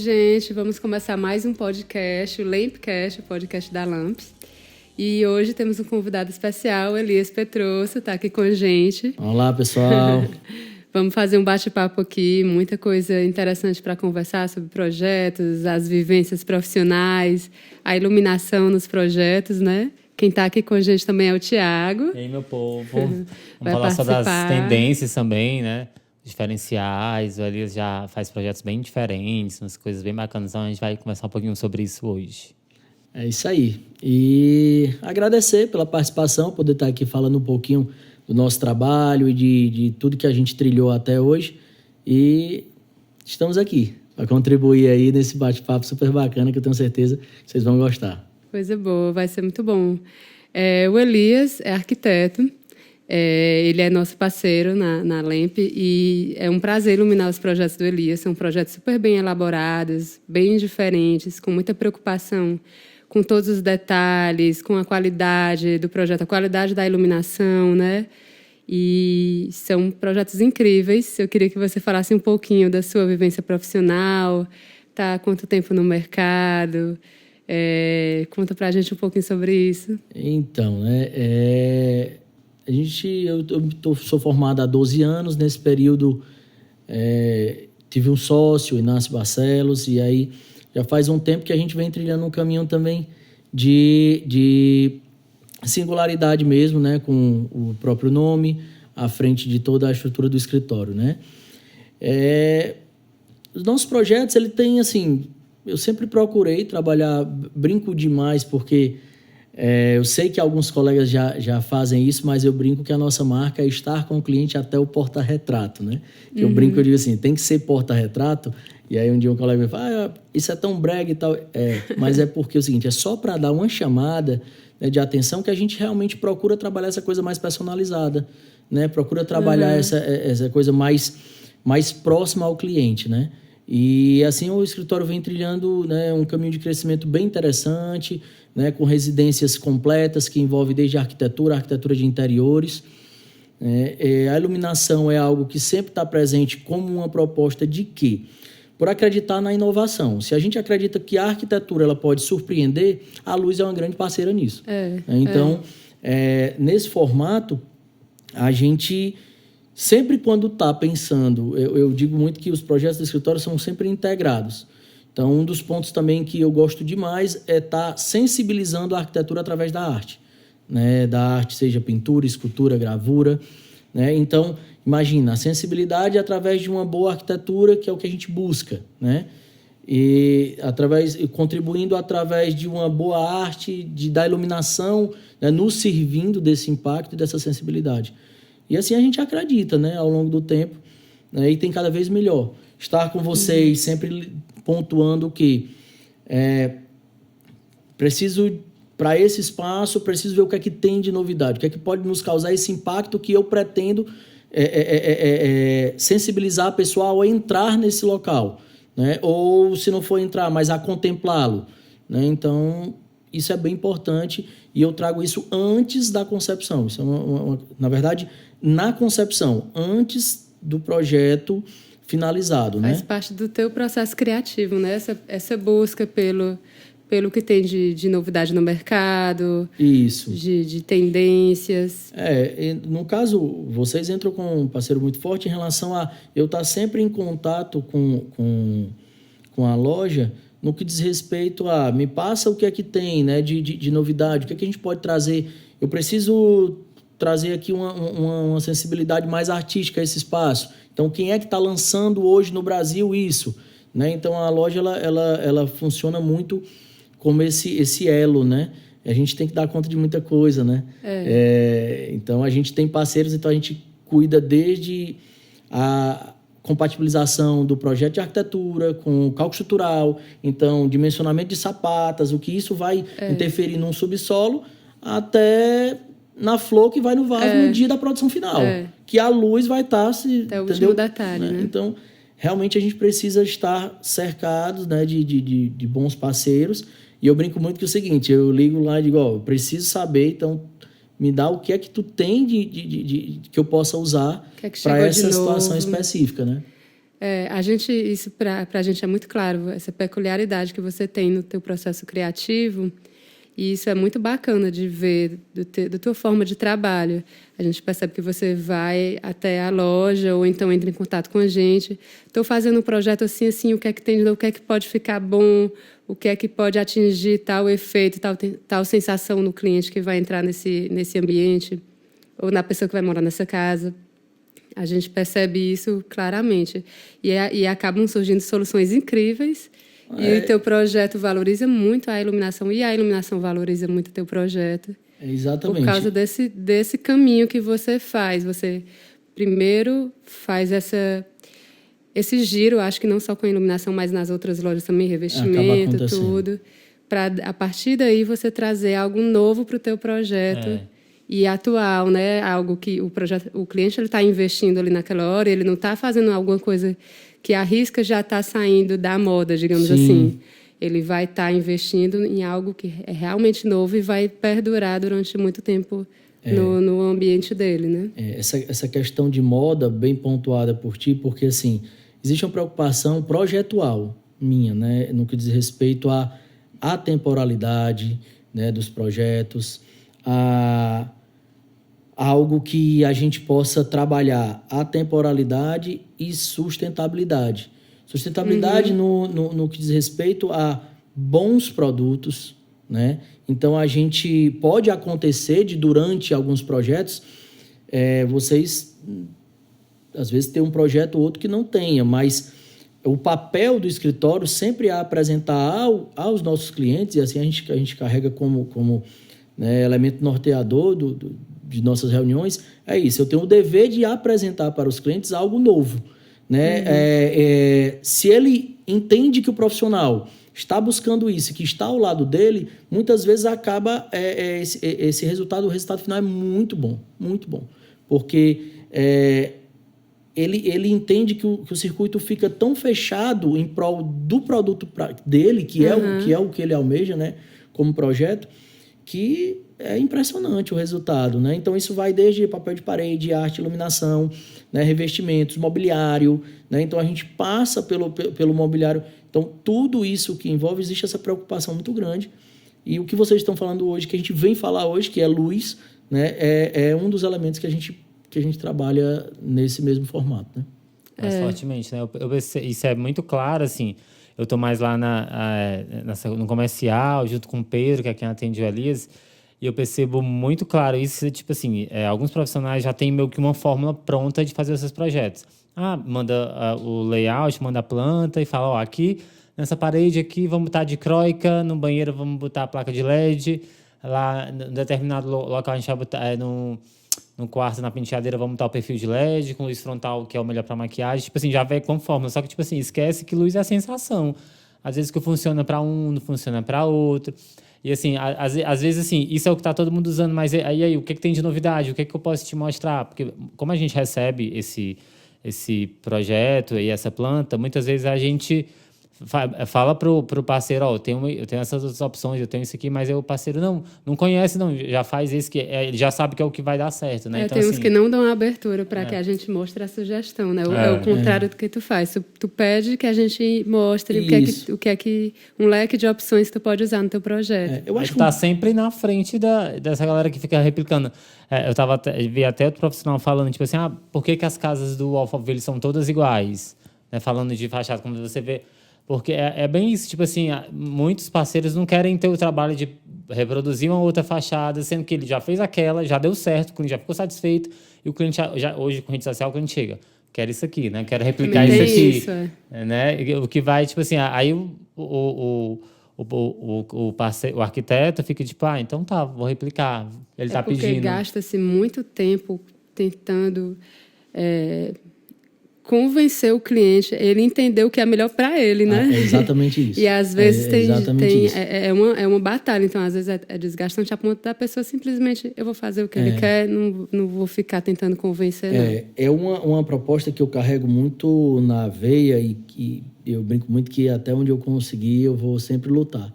gente, vamos começar mais um podcast, o Lampcast, o podcast da Lamps. E hoje temos um convidado especial, Elias Petrosso, está aqui com a gente. Olá, pessoal. Vamos fazer um bate-papo aqui, muita coisa interessante para conversar sobre projetos, as vivências profissionais, a iluminação nos projetos, né? Quem está aqui com a gente também é o Thiago. E aí, meu povo? Vamos Vai falar só das participar. tendências também, né? Diferenciais. O Elias já faz projetos bem diferentes, umas coisas bem bacanas. Então, a gente vai conversar um pouquinho sobre isso hoje. É isso aí. E agradecer pela participação, poder estar aqui falando um pouquinho do nosso trabalho e de tudo que a gente trilhou até hoje. E estamos aqui para contribuir aí nesse bate-papo super bacana que eu tenho certeza que vocês vão gostar. Coisa boa, vai ser muito bom. O Elias é arquiteto, ele é nosso parceiro na LEMP e é um prazer iluminar os projetos do Elias. São projetos super bem elaborados, bem diferentes, com muita preocupação com todos os detalhes, com a qualidade do projeto, a qualidade da iluminação, né? E são projetos incríveis. Eu queria que você falasse um pouquinho da sua vivência profissional, tá há quanto tempo no mercado. Conta pra gente um pouquinho sobre isso. Então, né? Sou formado há 12 anos. Nesse período, tive um sócio, Inácio Barcelos, e aí já faz um tempo que a gente vem trilhando um caminho também de singularidade mesmo, né? Com o próprio nome, à frente de toda a estrutura do escritório, né? Os nossos projetos, ele tem, assim... Eu sempre procurei trabalhar, brinco demais, porque eu sei que alguns colegas já fazem isso, mas eu brinco que a nossa marca é estar com o cliente até o porta-retrato, né? Que eu brinco, eu digo assim, tem que ser porta-retrato, e aí um dia um colega me fala, isso é tão brega e tal. Mas é porque é o seguinte, é só para dar uma chamada, né, de atenção que a gente realmente procura trabalhar essa coisa mais personalizada, né? Procura trabalhar essa coisa mais próxima ao cliente, né? E assim o escritório vem trilhando, né, um caminho de crescimento bem interessante, né, com residências completas que envolve desde a arquitetura de interiores. A iluminação é algo que sempre está presente como uma proposta de quê? Por acreditar na inovação. Se a gente acredita que a arquitetura ela pode surpreender, a luz é uma grande parceira nisso. Então, nesse formato, a gente... Sempre quando está pensando, eu digo muito que os projetos do escritório são sempre integrados. Então, um dos pontos também que eu gosto demais é estar sensibilizando a arquitetura através da arte. Né? Da arte, seja pintura, escultura, gravura. Né? Então, imagina, a sensibilidade através de uma boa arquitetura, que é o que a gente busca. Né? E contribuindo através de uma boa arte, da iluminação, né? Nos servindo desse impacto e dessa sensibilidade. E assim a gente acredita, né, ao longo do tempo, né, e tem cada vez melhor. Estar com vocês, sempre pontuando que para esse espaço, preciso ver o que é que tem de novidade, o que é que pode nos causar esse impacto que eu pretendo sensibilizar a pessoa a entrar nesse local, né, ou se não for entrar, mas a contemplá-lo. Né, então, isso é bem importante e eu trago isso antes da concepção. Isso na verdade... na concepção, antes do projeto finalizado. Faz parte do teu processo criativo, né? Essa busca pelo que tem de novidade no mercado. Isso. De tendências. No caso, vocês entram com um parceiro muito forte em relação a eu estar sempre em contato com a loja no que diz respeito a me passa o que é que tem, né, de novidade, o que é que a gente pode trazer. Eu preciso... trazer aqui uma sensibilidade mais artística a esse espaço. Então, quem é que está lançando hoje no Brasil isso? Né? Então, a loja ela funciona muito como esse elo, né? A gente tem que dar conta de muita coisa, né? Então, a gente tem parceiros, então a gente cuida desde a compatibilização do projeto de arquitetura com o cálculo estrutural, então, dimensionamento de sapatas, o que isso vai interferir num subsolo, até... na flor que vai no vaso no dia da produção final. Que a luz vai estar... Até o último detalhe, né? Então, realmente a gente precisa estar cercados, né, de bons parceiros. E eu brinco muito que é o seguinte, eu ligo lá e digo, eu preciso saber, então me dá o que é que tu tem que eu possa usar para essa situação específica, né? Isso para a gente é muito claro, essa peculiaridade que você tem no teu processo criativo, e isso é muito bacana de ver da tua forma de trabalho. A gente percebe que você vai até a loja ou então entra em contato com a gente. Estou fazendo um projeto assim, o que é que tem, o que é que pode ficar bom, o que é que pode atingir tal efeito, tal sensação no cliente que vai entrar nesse ambiente ou na pessoa que vai morar nessa casa. A gente percebe isso claramente. E acabam surgindo soluções incríveis. E o teu projeto valoriza muito a iluminação. E a iluminação valoriza muito o teu projeto. Exatamente. Por causa desse caminho que você faz. Você primeiro faz esse giro, acho que não só com a iluminação, mas nas outras lojas também, revestimento, tudo. Para, a partir daí, você trazer algo novo para o teu projeto. E atual, né? Algo que o cliente está investindo ali naquela hora, ele não está fazendo alguma coisa que a risca já está saindo da moda, digamos assim. Ele vai estar investindo em algo que é realmente novo e vai perdurar durante muito tempo no ambiente dele, né? Essa questão de moda bem pontuada por ti, porque assim, existe uma preocupação projetual minha, né? No que diz respeito à atemporalidade, né, dos projetos, a algo que a gente possa trabalhar a temporalidade e sustentabilidade. Sustentabilidade no que diz respeito a bons produtos, né? Então, pode acontecer durante alguns projetos, vocês, às vezes, tem um projeto ou outro que não tenha, mas o papel do escritório sempre é apresentar aos nossos clientes, e assim a gente carrega como né, elemento norteador de nossas reuniões, é isso. Eu tenho o dever de apresentar para os clientes algo novo, né? Se ele entende que o profissional está buscando isso, que está ao lado dele, muitas vezes acaba esse resultado, o resultado final é muito bom, porque ele entende que o circuito fica tão fechado em prol do produto dele, que é o que ele almeja, né, como projeto, que é impressionante o resultado, né? Então, isso vai desde papel de parede, arte, iluminação, né? Revestimentos, mobiliário, né? Então, a gente passa pelo mobiliário. Então, tudo isso que envolve, existe essa preocupação muito grande. E o que vocês estão falando hoje, que a gente vem falar hoje, que é luz, né? É um dos elementos que a gente trabalha nesse mesmo formato, né? Mais fortemente, né? Isso é muito claro, assim. Eu estou mais lá no comercial, junto com o Pedro, que é quem atende o Elias, e eu percebo muito claro isso, tipo assim, alguns profissionais já têm meio que uma fórmula pronta de fazer esses projetos. Manda o layout, manda a planta e fala, aqui, nessa parede aqui, vamos botar dicróica, no banheiro vamos botar a placa de LED, lá em determinado local a gente vai botar, no quarto, na penteadeira, vamos botar o perfil de LED com luz frontal, que é o melhor para maquiagem. Tipo assim, já vem com fórmula. Só que, tipo assim, esquece que luz é a sensação. Às vezes que funciona para um, não funciona para outro. E assim, às vezes assim, isso é o que tá todo mundo usando, mas aí o que tem de novidade? O que eu posso te mostrar? Porque como a gente recebe esse projeto e essa planta, muitas vezes a gente fala pro parceiro, eu tenho essas outras opções, eu tenho isso aqui, mas o parceiro não conhece, já faz isso, ele já sabe que é o que vai dar certo, né? Então, tem assim, uns que não dão abertura para que a gente mostre a sugestão, né? É o contrário do que tu faz. Tu pede que a gente mostre o que é que um leque de opções que tu pode usar no teu projeto. Eu acho que tá sempre na frente dessa galera que fica replicando. Vi até outro profissional falando, tipo assim, por que as casas do Alphaville são todas iguais? Né? Falando de fachada, como você vê. Porque é bem isso, tipo assim, muitos parceiros não querem ter o trabalho de reproduzir uma outra fachada, sendo que ele já fez aquela, já deu certo, o cliente já ficou satisfeito, e o cliente hoje com rede social, o cliente chega, quero isso aqui, né? Quero replicar isso aqui. Né? O que vai, tipo assim, aí o parceiro, o arquiteto fica tipo, então tá, vou replicar. Ele tá pedindo. Porque gasta-se muito tempo tentando convencer o cliente, ele entender o que é melhor para ele, né? É exatamente isso. E às vezes é uma batalha, então às vezes é desgastante a ponto da pessoa simplesmente, eu vou fazer o que ele quer, não vou ficar tentando convencer, não. É uma proposta que eu carrego muito na veia e que eu brinco muito que até onde eu conseguir eu vou sempre lutar.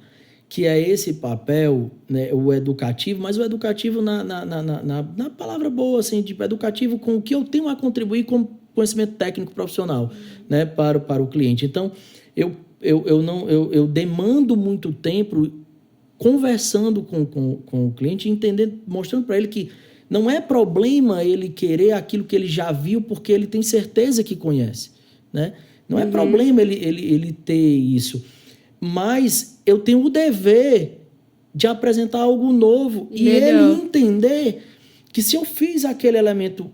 Que é esse papel, né, o educativo, mas o educativo na palavra boa, assim, tipo, educativo com o que eu tenho a contribuir conhecimento técnico profissional, né, para o cliente. Então, eu demando muito tempo conversando com o cliente, entendendo, mostrando para ele que não é problema ele querer aquilo que ele já viu porque ele tem certeza que conhece, né? Não é problema ele ter isso. Mas eu tenho o dever de apresentar algo novo e ele entender que se eu fiz aquele elemento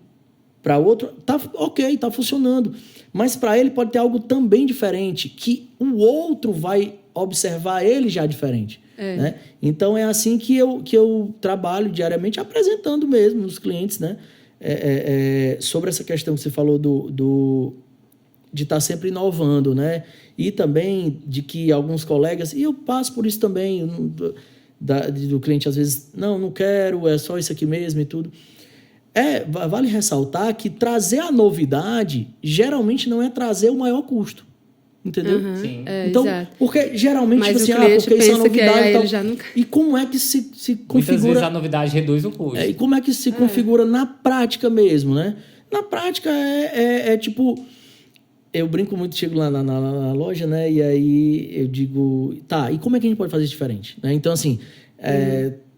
para outro, tá ok, tá funcionando. Mas para ele pode ter algo também diferente, que o outro vai observar ele já diferente. Né? Então é assim que eu trabalho diariamente, apresentando mesmo os clientes, né? Sobre essa questão que você falou de estar sempre inovando, né? E também de que alguns colegas, e eu passo por isso também, do cliente às vezes, não quero, é só isso aqui mesmo e tudo. Vale ressaltar que trazer a novidade geralmente não é trazer o maior custo. Entendeu? Sim. Então, exato. Porque geralmente, mas assim, o cliente porque isso é pensa novidade e tal. já nunca... E como é que se configura... Muitas vezes a novidade reduz o custo. E como é que se configura na prática mesmo, né? Na prática tipo... Eu brinco muito, chego lá na loja, né? E aí eu digo, tá, e como é que a gente pode fazer isso diferente? Né? Então, assim,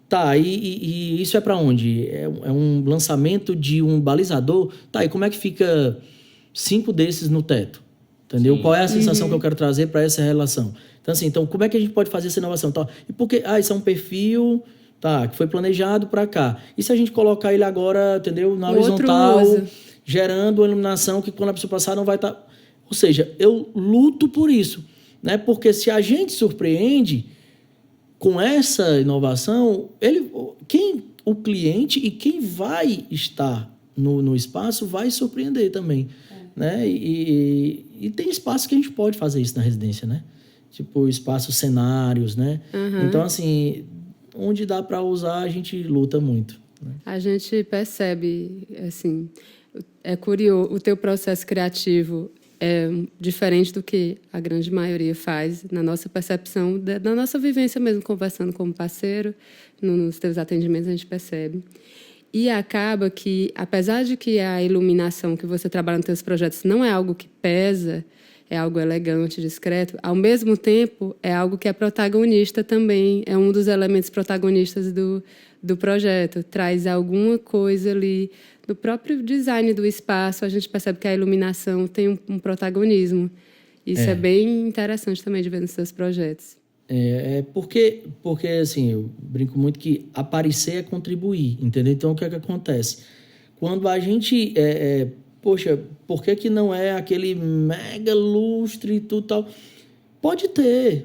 tá, e isso é para onde? É um lançamento de um balizador? Tá, e como é que fica 5 desses no teto? Entendeu? Sim. Qual é a sensação que eu quero trazer para essa relação? Então, assim, como é que a gente pode fazer essa inovação? Tá? E porque, isso é um perfil, tá, que foi planejado para cá. E se a gente colocar ele agora, entendeu? Na horizontal, gerando uma iluminação que quando a pessoa passar não vai estar... Ou seja, eu luto por isso, né? Porque se a gente surpreende com essa inovação, o cliente e quem vai estar no espaço vai surpreender também. Né? E tem espaço que a gente pode fazer isso na residência, né? Tipo, espaços cenários, né? Então, assim, onde dá para usar, a gente luta muito. Né? A gente percebe, assim, é curioso, o teu processo criativo é diferente do que a grande maioria faz, na nossa percepção, da nossa vivência mesmo, conversando como parceiro, nos teus atendimentos a gente percebe. E acaba que, apesar de que a iluminação que você trabalha nos seus projetos não é algo que pesa, é algo elegante, discreto, ao mesmo tempo é algo que é protagonista também, é um dos elementos protagonistas do projeto. Traz alguma coisa ali, do próprio design do espaço, a gente percebe que a iluminação tem um protagonismo. Isso é bem interessante também de ver nos seus projetos. Porque, assim, eu brinco muito que aparecer é contribuir, entendeu? Então, o que é que acontece? Quando a gente... poxa, por que não é aquele mega lustre e tudo tal? Pode ter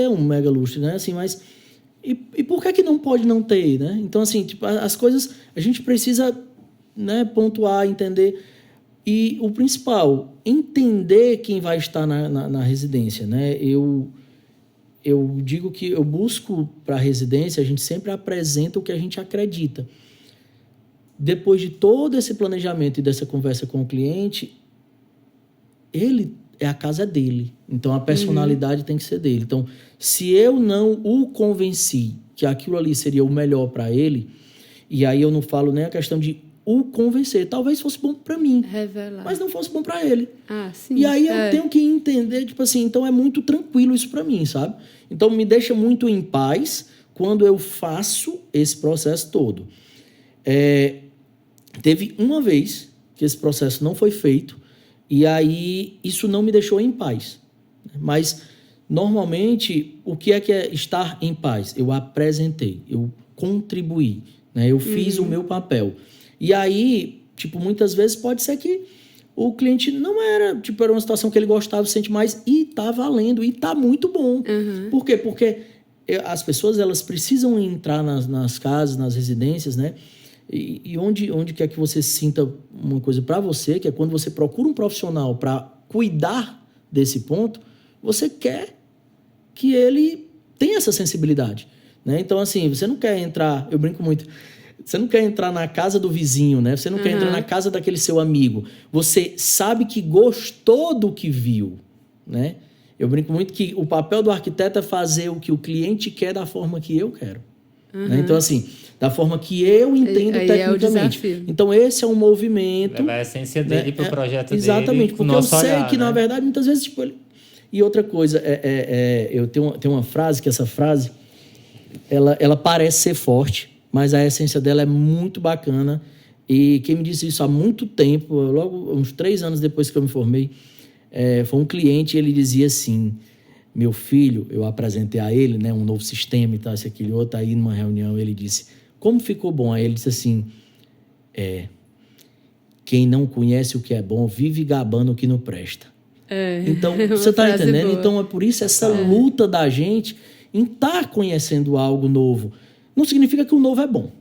um mega lustre, né? Assim, mas... E por que não pode não ter, né? Então, assim, tipo, as coisas... A gente precisa, né, pontuar, entender... E o principal, entender quem vai estar na residência, né? Eu digo que eu busco para a residência, a gente sempre apresenta o que a gente acredita. Depois de todo esse planejamento e dessa conversa com o cliente, a casa dele. Então, a personalidade tem que ser dele. Então, se eu não o convenci que aquilo ali seria o melhor para ele, e aí eu não falo nem a questão de o convencer. Talvez fosse bom para mim, mas não fosse bom para ele. Sim, e aí eu tenho que entender, tipo assim, então é muito tranquilo isso para mim, sabe? Então me deixa muito em paz quando eu faço esse processo todo. Teve uma vez que esse processo não foi feito e aí isso não me deixou em paz. Mas normalmente o que é estar em paz? Eu apresentei, eu contribuí, né? Eu fiz o meu papel. E aí, tipo, muitas vezes pode ser que o cliente não era, tipo, era uma situação que ele gostava, sente mais e tá valendo, e tá muito bom. Por quê? Porque as pessoas, elas precisam entrar nas casas, nas residências, né? E onde quer que você sinta uma coisa para você, que é quando você procura um profissional para cuidar desse ponto, você quer que ele tenha essa sensibilidade, né? Então, assim, você não quer entrar, eu brinco muito... Você não quer entrar na casa do vizinho, né? Você não quer entrar na casa daquele seu amigo. Você sabe que gostou do que viu, né? Eu brinco muito que o papel do arquiteto é fazer o que o cliente quer da forma que eu quero. Né? Então, assim, da forma que eu entendo Aí tecnicamente. É então, esse é um movimento... Levar a essência dele para o projeto exatamente, dele, porque eu sei que, na verdade, muitas vezes... Tipo, e outra coisa, eu tenho uma frase, que essa frase, ela parece ser forte, mas a essência dela é muito bacana. E quem me disse isso há muito tempo, logo uns 3 anos depois que eu me formei, foi um cliente, e ele dizia assim: meu filho, eu apresentei a ele, né, um novo sistema e tal, esse, aquele outro, aí numa reunião ele disse, como ficou bom? Aí ele disse assim, quem não conhece o que é bom, vive gabando o que não presta. Então, você está entendendo? Boa. Então, é por isso essa luta da gente em estar conhecendo algo novo. Não significa que o novo é bom,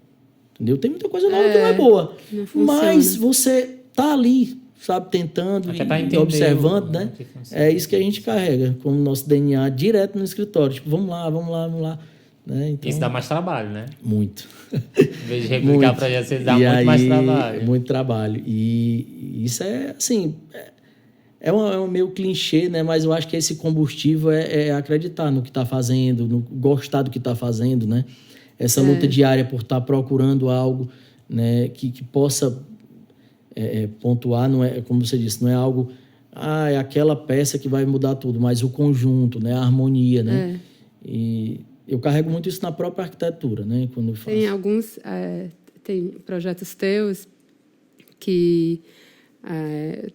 entendeu? Tem muita coisa nova que não é boa, mas você tá ali, sabe, tentando e observando, né? É isso que a gente carrega como nosso DNA direto no escritório. Tipo, vamos lá. Né? Então, isso dá mais trabalho, né? Muito. Em vez de replicar projetos, isso dá muito mais trabalho. Muito trabalho. E isso é, assim, é um meio clichê, né? Mas eu acho que esse combustível é acreditar no que está fazendo, no gostar do que está fazendo, né? Essa luta diária por estar procurando algo, né, que possa pontuar, não é, como você disse, não é algo, é aquela peça que vai mudar tudo, mas o conjunto, né, a harmonia, né? E eu carrego muito isso na própria arquitetura, né, quando eu faço. Tem alguns, tem projetos teus que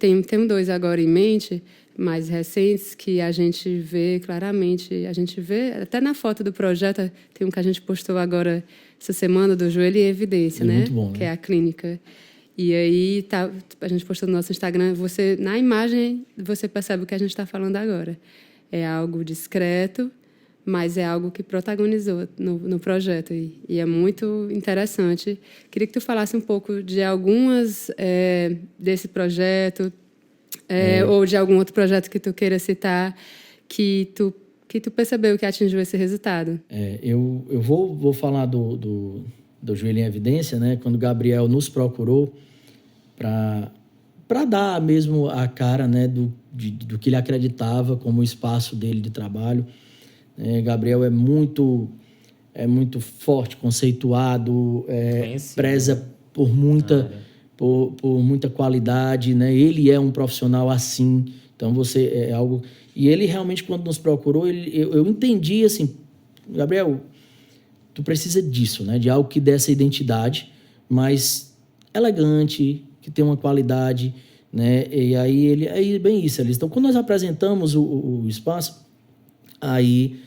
tem 2 agora em mente, mais recentes, que a gente vê claramente, a gente vê até na foto do projeto, tem um que a gente postou agora essa semana, do Joelho em Evidência, né? Muito bom, que né? é a clínica. E aí a gente postou no nosso Instagram, na imagem você percebe o que a gente está falando agora. É algo discreto, mas é algo que protagonizou no projeto. E é muito interessante. Queria que tu falasse um pouco de algumas desse projeto, ou de algum outro projeto que tu queira citar, que tu percebeu que atingiu esse resultado. Eu vou falar do Joelho em Evidência, né? Quando o Gabriel nos procurou para dar mesmo a cara, né, do que ele acreditava como o espaço dele de trabalho. Gabriel é muito forte, conceituado, preza por muita qualidade, né? Ele é um profissional assim, então você é algo... E ele realmente, quando nos procurou, eu entendi assim, Gabriel, tu precisa disso, né? De algo que dê essa identidade, mas elegante, que tem uma qualidade, né? E aí bem isso, Alice. Então, quando nós apresentamos o espaço, aí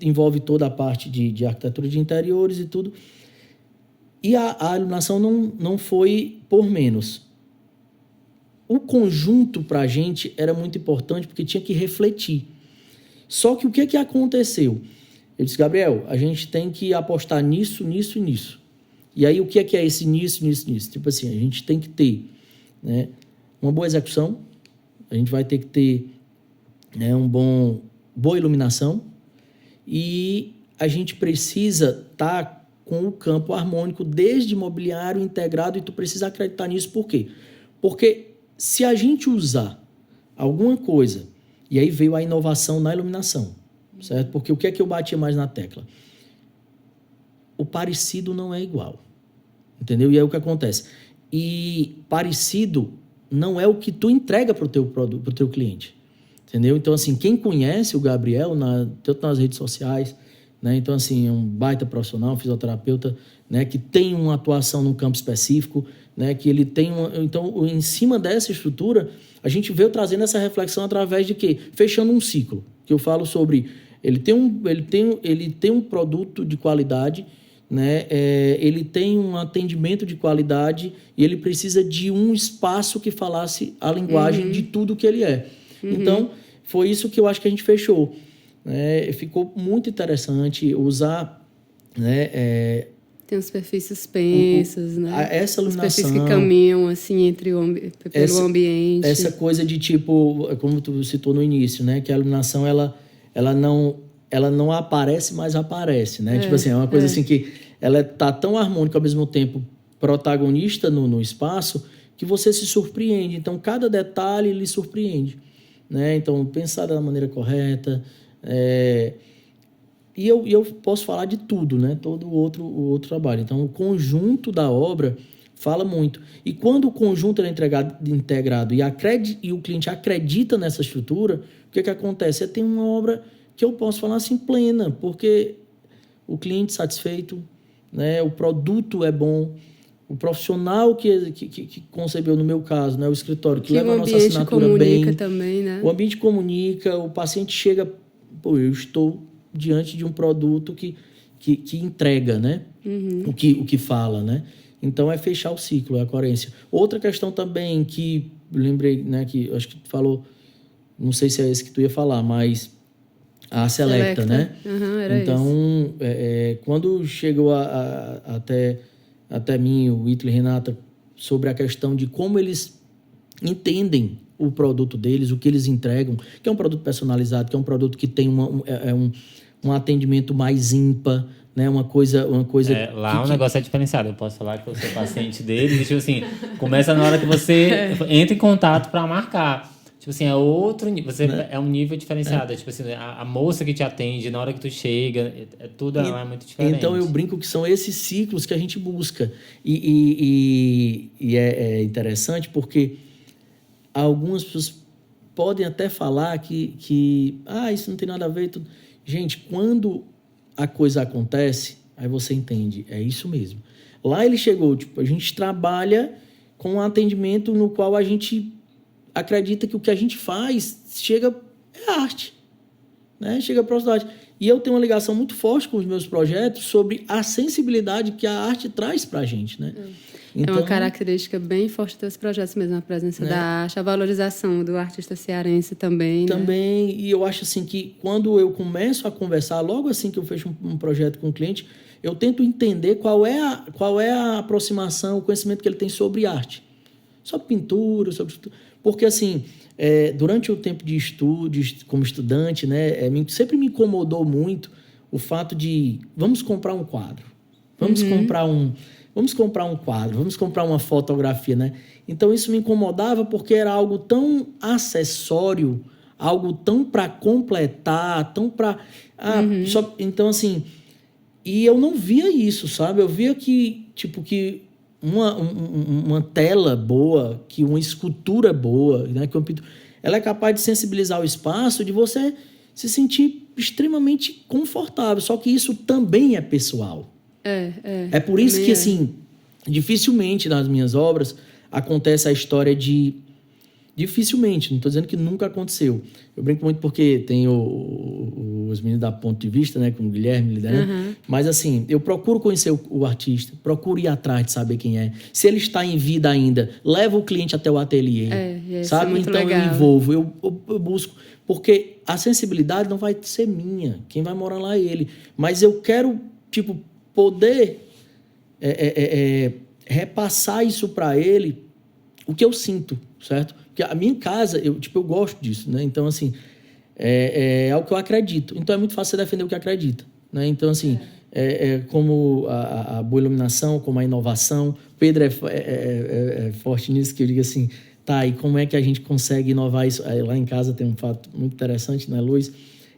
envolve toda a parte de arquitetura de interiores e tudo. E a iluminação não foi por menos. O conjunto para a gente era muito importante porque tinha que refletir. Só que o que aconteceu? Eu disse, Gabriel, a gente tem que apostar nisso, nisso e nisso. E aí o que é esse nisso, nisso, nisso? Tipo assim, a gente tem que ter, né, uma boa execução, a gente vai ter que ter, né, boa iluminação, e a gente precisa estar com o campo harmônico desde mobiliário integrado, e tu precisa acreditar nisso. Por quê? Porque se a gente usar alguma coisa, e aí veio a inovação na iluminação, certo? Porque o que é que eu batia mais na tecla? O parecido não é igual, entendeu? E aí o que acontece? E parecido não é o que tu entrega para o teu produto, para o teu cliente, entendeu? Então, assim, quem conhece o Gabriel, tanto nas redes sociais, né? Então, assim, é um baita profissional, um fisioterapeuta, né? Que tem uma atuação num campo específico, né? Que ele tem Então, em cima dessa estrutura, a gente veio trazendo essa reflexão através de quê? Fechando um ciclo, que eu falo sobre... Ele tem um produto de qualidade, né? Ele tem um atendimento de qualidade e ele precisa de um espaço que falasse a linguagem de tudo que ele é. Então, foi isso que eu acho que a gente fechou. Ficou muito interessante usar... né, tem os perfis suspensos, né? Essa iluminação... Os perfis que caminham assim, pelo ambiente. Essa coisa de tipo, como tu citou no início, né? Que a iluminação, ela não aparece, mas aparece, né? Tipo assim, é uma coisa assim que ela tá tão harmônica, ao mesmo tempo protagonista no espaço, que você se surpreende. Então, cada detalhe lhe surpreende, né? Então, pensar da maneira correta, E eu posso falar de tudo, né? Todo o outro trabalho. Então, o conjunto da obra fala muito. E quando o conjunto é integrado e o cliente acredita nessa estrutura, o que acontece? Você tem uma obra que eu posso falar assim, plena, porque o cliente satisfeito, né? O produto é bom, o profissional que concebeu, no meu caso, né? O escritório, que leva a nossa assinatura bem. Também, né? O ambiente comunica, o paciente chega, pô, eu estou diante de um produto que entrega, né? O que fala, né? Então, é fechar o ciclo, é a coerência. Outra questão também que lembrei, né? Que acho que tu falou, não sei se é esse que tu ia falar, mas a Selecta, né? Era então, quando chegou até mim, o Ítalo e Renata, sobre a questão de como eles entendem o produto deles, o que eles entregam, que é um produto personalizado, que é um produto que tem um atendimento mais ímpar, né? Uma coisa lá o negócio é diferenciado. Eu posso falar que eu sou paciente dele. Tipo assim, começa na hora que você entra em contato para marcar. Tipo assim, é outro nível. É um nível diferenciado. Tipo assim, a moça que te atende, na hora que tu chega, tudo lá é muito diferente. Então eu brinco que são esses ciclos que a gente busca. E é interessante porque algumas pessoas podem até falar que isso não tem nada a ver. Tudo. Gente, quando a coisa acontece, aí você entende, é isso mesmo. Lá ele chegou, tipo, a gente trabalha com um atendimento no qual a gente acredita que o que a gente faz é arte, né? Chega próximo da arte. E eu tenho uma ligação muito forte com os meus projetos sobre a sensibilidade que a arte traz pra gente, né? Então, é uma característica bem forte dos projetos mesmo, a presença da arte, a valorização do artista cearense também. Também, e eu acho assim que quando eu começo a conversar, logo assim que eu fecho um projeto com um cliente, eu tento entender qual é a aproximação, o conhecimento que ele tem sobre arte. Sobre pintura, porque assim, durante o tempo de estudo, como estudante, né, sempre me incomodou muito o fato de, vamos comprar um quadro, vamos comprar um quadro, vamos comprar uma fotografia, né? Então, isso me incomodava porque era algo tão acessório, algo tão para completar, tão para... Então, assim... E eu não via isso, sabe? Eu via que uma tela boa, que uma escultura boa, né? Ela é capaz de sensibilizar o espaço, de você se sentir extremamente confortável. Só que isso também é pessoal. É por isso que, assim, dificilmente nas minhas obras acontece a história de... Dificilmente, não estou dizendo que nunca aconteceu. Eu brinco muito porque tem os meninos da Ponto de Vista, né, com o Guilherme liderando. Mas, assim, eu procuro conhecer o artista, procuro ir atrás de saber quem é. Se ele está em vida ainda, leva o cliente até o ateliê, sabe? Então, legal. Eu envolvo, eu busco. Porque a sensibilidade não vai ser minha, quem vai morar lá é ele. Mas eu quero, poder repassar isso para ele, o que eu sinto, certo? Porque a minha casa, eu gosto disso, né? Então, assim, é o que eu acredito. Então, é muito fácil você defender o que acredita, né? Então, assim, como a boa iluminação, como a inovação. Pedro é forte nisso, que eu digo assim, tá, e como é que a gente consegue inovar isso? Aí, lá em casa tem um fato muito interessante, né, Luiz?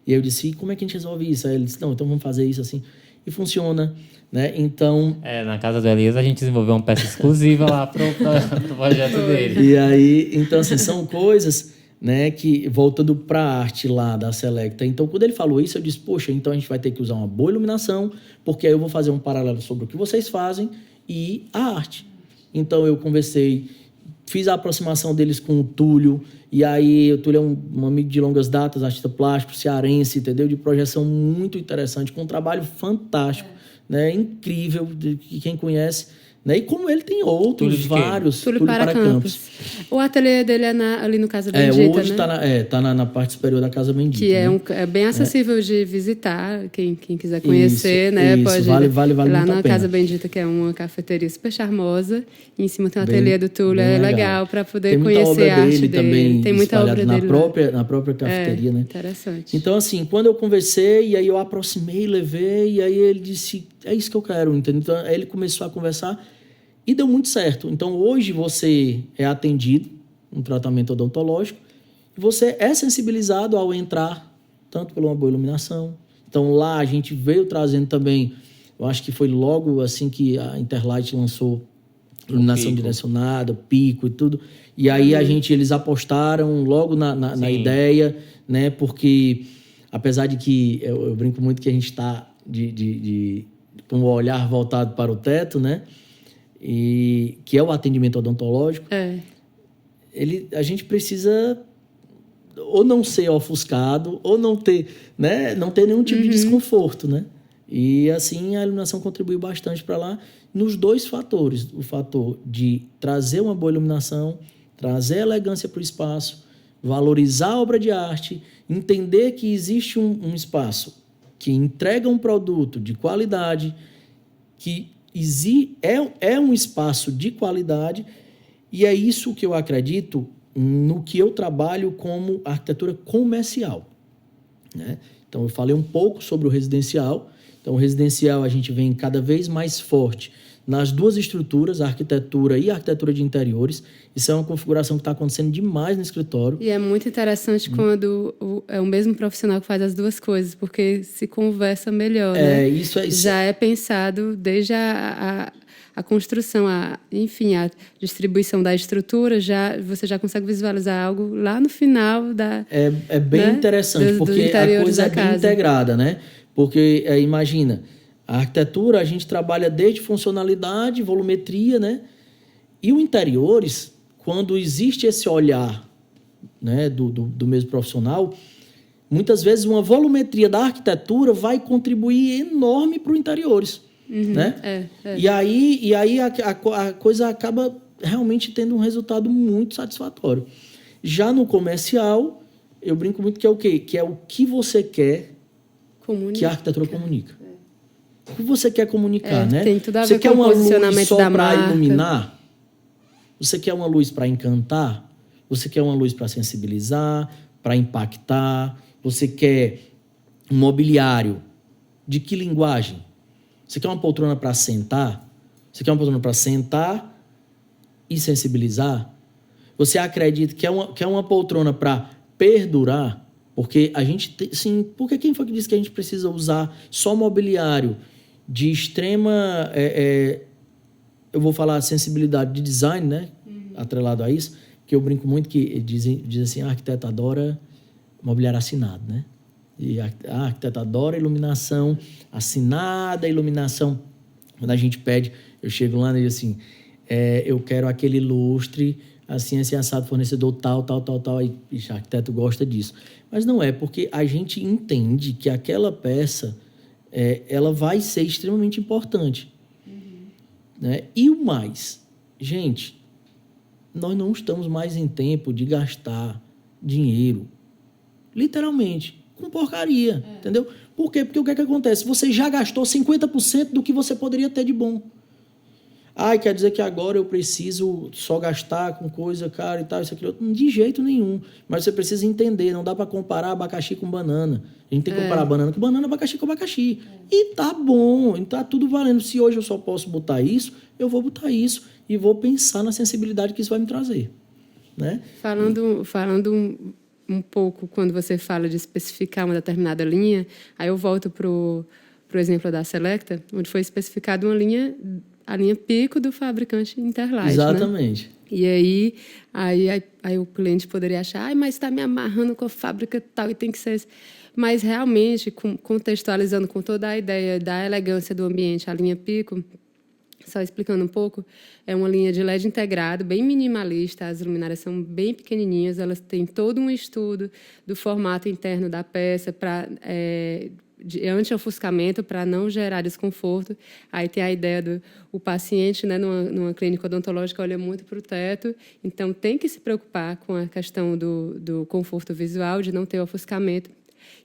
E eu disse, e como é que a gente resolve isso? Aí ele disse, não, então vamos fazer isso assim. E funciona, né? Então... na casa do Elias a gente desenvolveu uma peça exclusiva lá pro projeto dele. E aí, então, assim, são coisas, né, que, voltando para a arte lá da Selecta. Então, quando ele falou isso, eu disse, poxa, então a gente vai ter que usar uma boa iluminação, porque aí eu vou fazer um paralelo sobre o que vocês fazem e a arte. Então, eu conversei, fiz a aproximação deles com o Túlio, e aí o Túlio é um amigo de longas datas, artista plástico, cearense, entendeu? De projeção muito interessante, com um trabalho fantástico, né? Incrível, de quem conhece, né? E como ele tem outros, vários. Túlio para Campos. O ateliê dele é ali no Casa Bendita, hoje né? Tá na parte superior da Casa Bendita. Que é bem acessível de visitar, quem quiser conhecer, né? Isso, pode vale ir lá muito na a pena. Casa Bendita, que é uma cafeteria super charmosa. E em cima tem um ateliê do Túlio, é legal para poder conhecer a arte dele. Também tem muita obra dele na própria cafeteria, né? Interessante. Então, assim, quando eu conversei, e aí eu aproximei, levei, e aí ele disse, é isso que eu quero, entendeu? Então, aí ele começou a conversar e deu muito certo. Então, hoje você é atendido, um tratamento odontológico, e você é sensibilizado ao entrar, tanto por uma boa iluminação, Então, lá a gente veio trazendo também, eu acho que foi logo assim que a Interlight lançou iluminação direcionada, pico e tudo. E aí eles apostaram logo na ideia, né? Porque, apesar de que eu brinco muito que a gente está com o olhar voltado para o teto, né? E que é o atendimento odontológico, a gente precisa ou não ser ofuscado, ou não ter nenhum tipo de desconforto, né? E assim a iluminação contribui bastante para lá nos dois fatores. O fator de trazer uma boa iluminação, trazer elegância para o espaço, valorizar a obra de arte, entender que existe um espaço que entrega um produto de qualidade, que é um espaço de qualidade, e é isso que eu acredito no que eu trabalho como arquitetura comercial, né? Então, eu falei um pouco sobre o residencial. Então, o residencial a gente vem cada vez mais forte nas duas estruturas, a arquitetura e a arquitetura de interiores. Isso é uma configuração que está acontecendo demais no escritório. E é muito interessante quando é o mesmo profissional que faz as duas coisas, porque se conversa melhor, né? Já é pensado desde a construção, enfim, a distribuição da estrutura, você já consegue visualizar algo lá no final da... É bem interessante, porque a coisa é bem integrada, né? Porque, imagina, a arquitetura a gente trabalha desde funcionalidade, volumetria, né? E o interiores, quando existe esse olhar, né, do mesmo profissional, muitas vezes uma volumetria da arquitetura vai contribuir enorme para o interiores. Né? E aí a coisa acaba realmente tendo um resultado muito satisfatório. Já no comercial, eu brinco muito que é o quê? Que é o que você quer que a arquitetura comunica. O que você quer comunicar, né? Tem tudo a ver você quer com uma o posicionamento luz só da para marca. iluminar? Você quer uma luz para encantar? Você quer uma luz para sensibilizar, para impactar? Você quer um mobiliário? De que linguagem? Você quer uma poltrona para sentar? Você quer uma poltrona para sentar e sensibilizar? Você acredita que é uma poltrona para perdurar? Porque a gente sim, porque quem foi que disse que a gente precisa usar só mobiliário de extrema, eu vou falar sensibilidade de design, né? Atrelado a isso, que eu brinco muito que diz assim, a arquiteta adora mobiliário assinado, né? E a arquiteta adora iluminação assinada, iluminação. Quando a gente pede, eu chego lá e digo assim, eu quero aquele lustre, assim assado, fornecedor tal, aí o arquiteto gosta disso. Mas não é, porque a gente entende que aquela peça, ela vai ser extremamente importante. Né? E o mais, gente, nós não estamos mais em tempo de gastar dinheiro, literalmente, com porcaria, entendeu? Por quê? Porque o que é que acontece? Você já gastou 50% do que você poderia ter de bom. Quer dizer que agora eu preciso só gastar com coisa cara e tal, isso, aquilo. De jeito nenhum. Mas você precisa entender, não dá para comparar abacaxi com banana. A gente tem que comparar banana com banana, abacaxi com abacaxi. E tá bom, tá tudo valendo. Se hoje eu só posso botar isso, eu vou botar isso e vou pensar na sensibilidade que isso vai me trazer. Né? Falando um pouco, quando você fala de especificar uma determinada linha, aí eu volto pro exemplo da Selecta, onde foi especificada uma linha, a linha pico do fabricante Interlight. Exatamente. Né? E aí o cliente poderia achar, mas está me amarrando com a fábrica tal e tem que ser isso. Mas realmente, contextualizando com toda a ideia da elegância do ambiente, a linha pico, só explicando um pouco, é uma linha de LED integrado, bem minimalista, as luminárias são bem pequenininhas, elas têm todo um estudo do formato interno da peça de anti-ofuscamento para não gerar desconforto. Aí tem a ideia o paciente, né, numa clínica odontológica, olha muito para o teto, então tem que se preocupar com a questão do conforto visual, de não ter ofuscamento.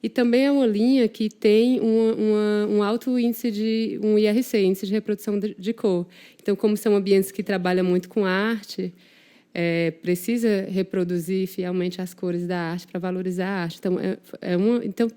E também é uma linha que tem um alto índice um IRC, índice de reprodução de cor. Então, como são ambientes que trabalham muito com arte, precisa reproduzir fielmente as cores da arte para valorizar a arte. Então,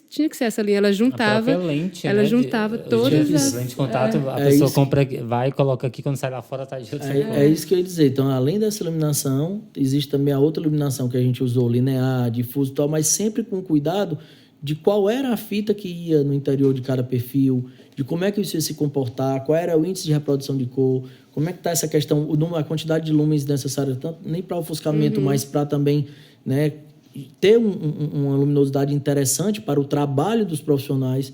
tinha que ser essa linha. Ela juntava, lente, juntava todas as lente de contato. A pessoa compra, vai e coloca aqui, quando sai lá fora tá de outro. É isso que eu ia dizer. Então, além dessa iluminação, existe também a outra iluminação que a gente usou, linear, difuso e tal, mas sempre com cuidado de qual era a fita que ia no interior de cada perfil, de como é que isso ia se comportar, qual era o índice de reprodução de cor, como é que está essa questão, a quantidade de lumens necessária, tanto nem para ofuscamento, mas para também, né, ter uma luminosidade interessante para o trabalho dos profissionais.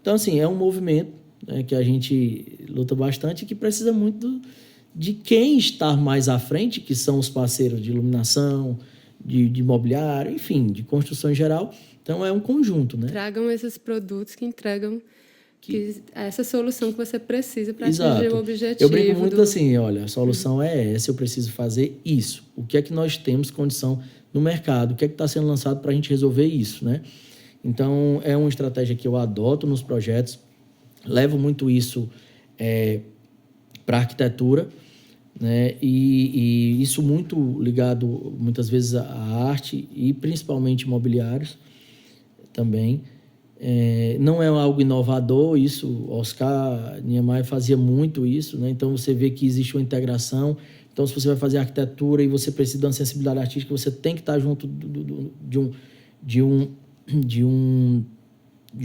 Então, assim, é um movimento, né, que a gente luta bastante e que precisa muito de quem está mais à frente, que são os parceiros de iluminação, de imobiliário, enfim, de construção em geral. Então, é um conjunto, né? Tragam esses produtos que entregam essa solução que você precisa para atingir o objetivo. Eu brinco muito assim, olha, a solução é essa, eu preciso fazer isso. O que é que nós temos condição no mercado? O que é que está sendo lançado para a gente resolver isso, né? Então, é uma estratégia que eu adoto nos projetos, levo muito isso para a arquitetura, né? E isso muito ligado, muitas vezes, à arte e principalmente imobiliários também. Não é algo inovador isso, Oscar Niemeyer fazia muito isso, né? Então você vê que existe uma integração. Então, se você vai fazer arquitetura e você precisa de uma sensibilidade artística, você tem que estar junto de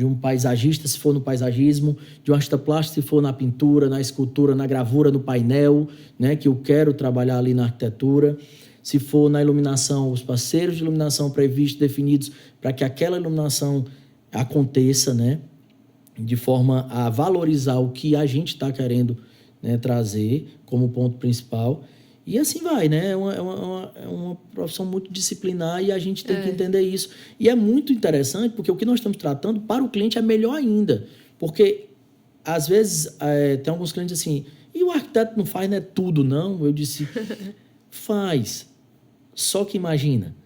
um paisagista, se for no paisagismo, de um artista plástico, se for na pintura, na escultura, na gravura, no painel, né? Que eu quero trabalhar ali na arquitetura. Se for na iluminação, os parceiros de iluminação previstos, definidos, para que aquela iluminação aconteça, né, de forma a valorizar o que a gente está querendo, né, trazer como ponto principal. E assim vai, né? É uma profissão muito disciplinar e a gente tem que entender isso. E é muito interessante porque o que nós estamos tratando para o cliente é melhor ainda. Porque, às vezes, tem alguns clientes assim, e o arquiteto não faz, né, tudo, não? Eu disse, faz. Só que imagina,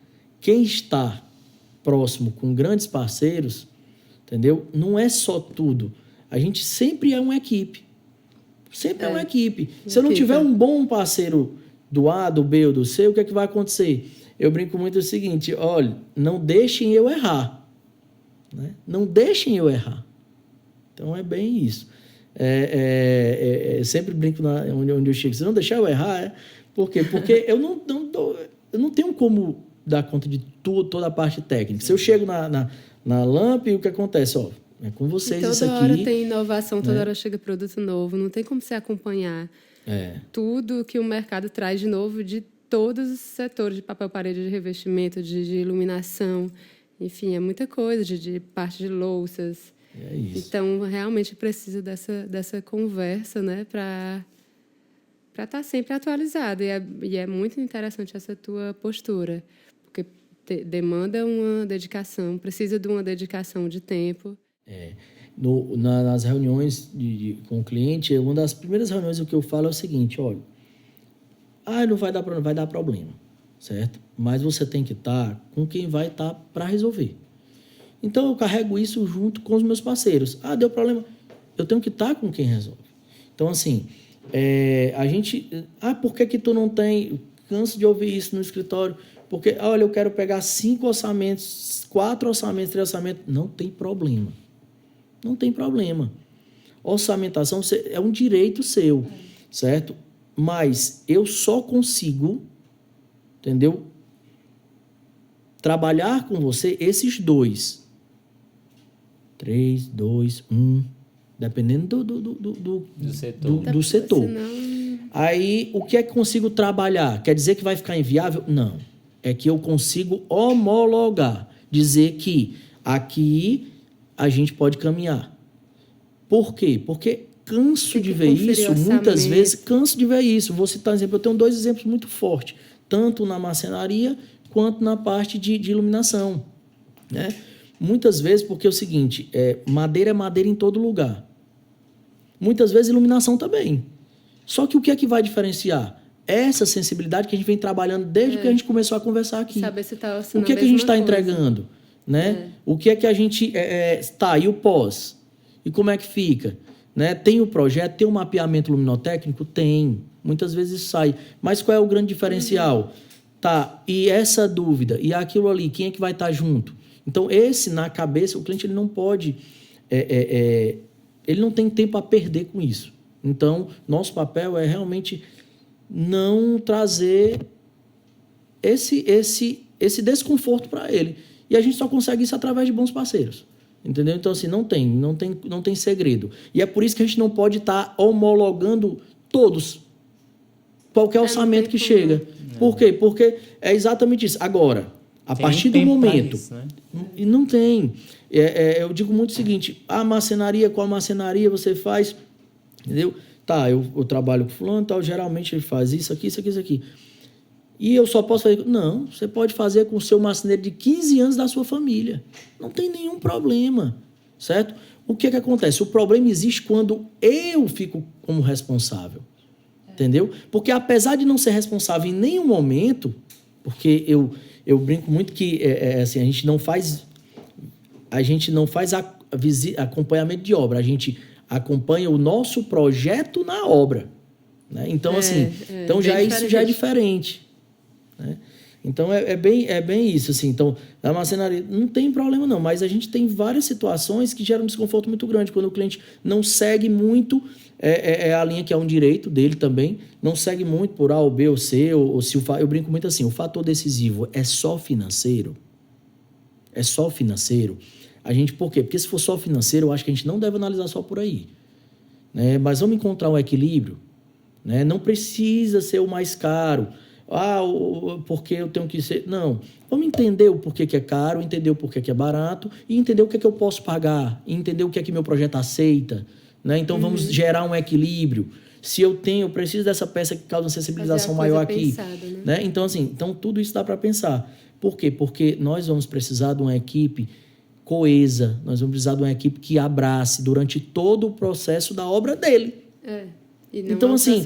quem está próximo com grandes parceiros, entendeu? Não é só tudo. A gente sempre é uma equipe. Sempre é uma equipe. Se eu não tiver um bom parceiro do A, do B ou do C, o que é que vai acontecer? Eu brinco muito o seguinte, olha, não deixem eu errar. Né? Não deixem eu errar. Então, é bem isso. Sempre brinco onde eu chego. Se não deixar eu errar, por quê? Porque eu não tenho como dar conta de toda a parte técnica. Se eu chego na LAMP, o que acontece? Ó, é com vocês isso aqui. Toda hora tem inovação, toda hora chega produto novo. Não tem como você acompanhar tudo que o mercado traz de novo de todos os setores, de papel parede, de revestimento, de iluminação. Enfim, é muita coisa, de parte de louças. É isso. Então, realmente precisa dessa conversa, né, para estar sempre atualizado. E é muito interessante essa tua postura, porque demanda uma dedicação, precisa de uma dedicação de tempo. Nas reuniões com o cliente, uma das primeiras reuniões o que eu falo é o seguinte, olha, não vai dar problema, certo? Mas você tem que estar com quem vai estar para resolver. Então, eu carrego isso junto com os meus parceiros. Deu problema, eu tenho que estar com quem resolve. Então, assim, a gente... por que tu não tem... Canso de ouvir isso no escritório. Porque, olha, eu quero pegar 5 orçamentos, 4 orçamentos, 3 orçamentos. Não tem problema. Não tem problema. Orçamentação é um direito seu, certo? Mas eu só consigo, entendeu? Trabalhar com você esses 2. 3, 2, 1. Dependendo do setor. Aí, o que é que consigo trabalhar? Quer dizer que vai ficar inviável? Não. É que eu consigo homologar. Dizer que aqui a gente pode caminhar. Por quê? Porque canso de ver isso, muitas vezes, canso de ver isso. Vou citar um exemplo. Eu tenho 2 exemplos muito fortes. Tanto na marcenaria, quanto na parte de iluminação. Né? Muitas vezes, porque é o seguinte, madeira é madeira em todo lugar. Muitas vezes, iluminação também. Só que o que é que vai diferenciar? Essa sensibilidade que a gente vem trabalhando desde que a gente começou a conversar aqui. Saber se tá o que é que a gente está entregando? Né? O que é que a gente... e o pós? E como é que fica? Né? Tem o projeto, tem o mapeamento luminotécnico? Tem. Muitas vezes isso sai. Mas qual é o grande diferencial? E essa dúvida? E aquilo ali? Quem é que vai estar junto? Então, na cabeça, o cliente ele não pode... ele não tem tempo a perder com isso. Então, nosso papel é realmente não trazer esse desconforto para ele. E a gente só consegue isso através de bons parceiros. Entendeu? Então, assim, não tem segredo. E é por isso que a gente não pode estar homologando todos. Qualquer orçamento que chega. Por quê? Porque é exatamente isso. Agora, a partir do momento... Isso, né? E não tem. Eu digo muito o seguinte, a marcenaria, qual marcenaria você faz? Entendeu? Tá, eu trabalho com fulano, tal, geralmente ele faz isso aqui, isso aqui, isso aqui. E eu só posso fazer... Não, você pode fazer com o seu marceneiro de 15 anos da sua família. Não tem nenhum problema, certo? O que acontece? O problema existe quando eu fico como responsável, entendeu? Porque apesar de não ser responsável em nenhum momento, porque eu brinco muito que assim, a gente não faz acompanhamento de obra, a gente acompanha o nosso projeto na obra, né? Então, então já isso já é diferente. Né? Então é bem isso assim. Então a marcenaria não tem problema não, mas a gente tem várias situações que geram um desconforto muito grande quando o cliente não segue muito a linha que é um direito dele também, não segue muito por A ou B ou C, ou se eu brinco muito assim, o fator decisivo é só financeiro, por quê? Porque se for só financeiro, eu acho que a gente não deve analisar só por aí, né? Mas vamos encontrar um equilíbrio, né? Não precisa ser o mais caro, porque eu tenho que ser... Não, vamos entender o porquê que é caro, entender o porquê que é barato e entender o que é que eu posso pagar, e entender o que é que meu projeto aceita, né? Então vamos gerar um equilíbrio. Se eu preciso dessa peça que causa uma sensibilização maior aqui, pensada, né? Então assim, tudo isso dá para pensar. Por quê? Porque nós vamos precisar de uma equipe coesa, nós vamos precisar de uma equipe que abrace durante todo o processo da obra dele. Então, assim,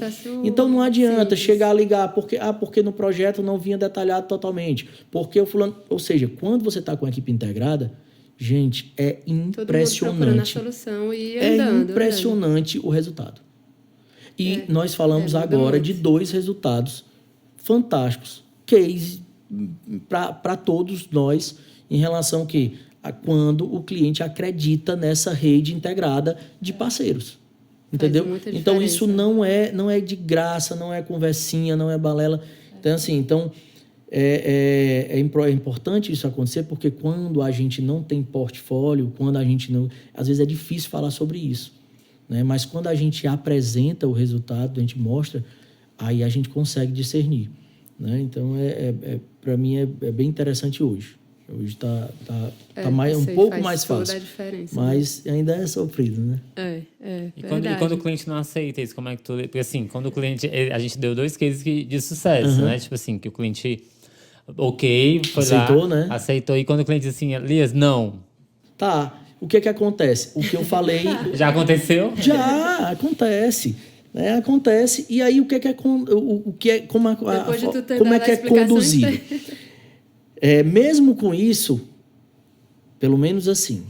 não adianta chegar a ligar, porque no projeto não vinha detalhado totalmente. Porque o fulano... Ou seja, quando você está com a equipe integrada, gente, é impressionante. Todo mundo procurando a solução e andando. É impressionante o resultado. E nós falamos agora de 2 resultados fantásticos. Case para todos nós em relação a quando o cliente acredita nessa rede integrada de parceiros. Entendeu? Então isso não é de graça, não é conversinha, não é balela. Então assim, é importante isso acontecer, porque quando a gente não tem portfólio, quando a gente não, às vezes é difícil falar sobre isso, né? Mas quando a gente apresenta o resultado, a gente mostra, aí a gente consegue discernir, né? Então para mim é bem interessante hoje. Hoje tá um pouco mais fácil, mas ainda é sofrido, né? E quando o cliente não aceita isso, como é que tu... Porque assim, quando o cliente... A gente deu 2 cases de sucesso, né? Tipo assim, que o cliente, foi aceitou, lá, né? Aceitou. E quando o cliente diz assim, Elias, não. Tá, o que acontece? O que eu falei... Já aconteceu? Já, acontece. Né? Acontece. E aí, como é que é conduzido? Mesmo com isso, pelo menos assim,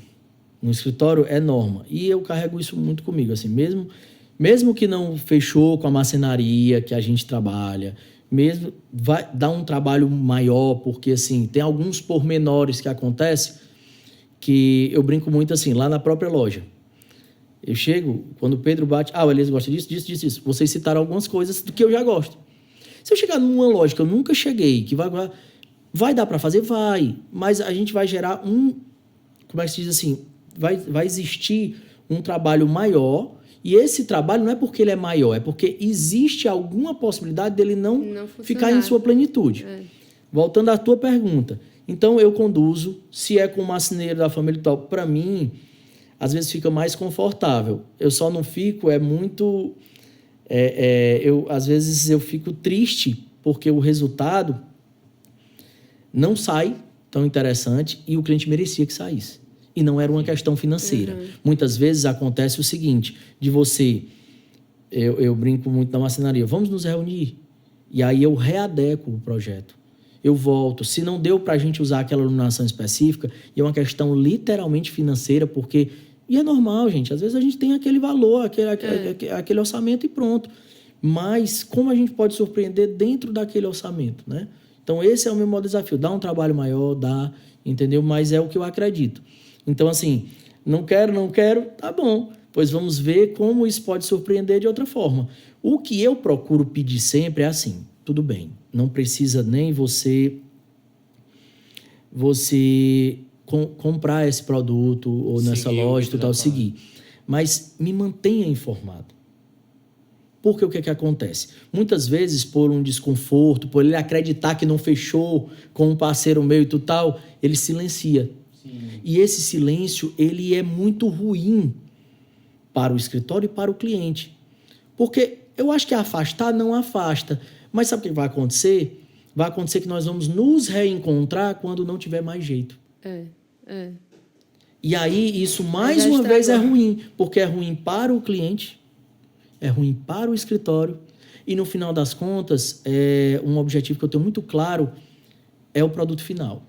no escritório é norma. E eu carrego isso muito comigo. Assim, mesmo que não fechou com a marcenaria que a gente trabalha, mesmo vai dar um trabalho maior, porque assim, tem alguns pormenores que acontecem que eu brinco muito assim, lá na própria loja. Eu chego, quando o Pedro bate, o Elias gosta disso. Vocês citaram algumas coisas do que eu já gosto. Se eu chegar numa loja que eu nunca cheguei, que vai dar para fazer? Vai. Mas a gente vai gerar como é que se diz assim? Vai existir um trabalho maior. E esse trabalho não é porque ele é maior, é porque existe alguma possibilidade dele não ficar em sua plenitude. Voltando à tua pergunta. Então, eu conduzo. Se é com o marceneiro da família e tal, para mim, às vezes fica mais confortável. Eu só não fico, muito... às vezes eu fico triste porque o resultado não sai tão interessante e o cliente merecia que saísse. E não era uma questão financeira. Muitas vezes acontece o seguinte, de você... Eu brinco muito na marcenaria. Vamos nos reunir. E aí eu readequo o projeto. Eu volto. Se não deu para a gente usar aquela iluminação específica, e é uma questão literalmente financeira, porque... E é normal, gente. Às vezes a gente tem aquele valor, aquele orçamento e pronto. Mas como a gente pode surpreender dentro daquele orçamento, né? Então, esse é o meu maior desafio. Dá um trabalho maior, dá, entendeu? Mas é o que eu acredito. Então, assim, não quero, tá bom. Pois vamos ver como isso pode surpreender de outra forma. O que eu procuro pedir sempre é assim, tudo bem, não precisa nem você você comprar esse produto ou nessa loja e tal, seguir. Mas me mantenha informado. Porque o que acontece? Muitas vezes, por um desconforto, por ele acreditar que não fechou com um parceiro meu e tal, ele silencia. Sim. E esse silêncio, ele é muito ruim para o escritório e para o cliente. Porque eu acho que afastar não afasta. Mas sabe o que vai acontecer? Vai acontecer que nós vamos nos reencontrar quando não tiver mais jeito. E aí, isso mais uma vez é ruim. Porque é ruim para o cliente, é ruim para o escritório e, no final das contas, um objetivo que eu tenho muito claro é o produto final.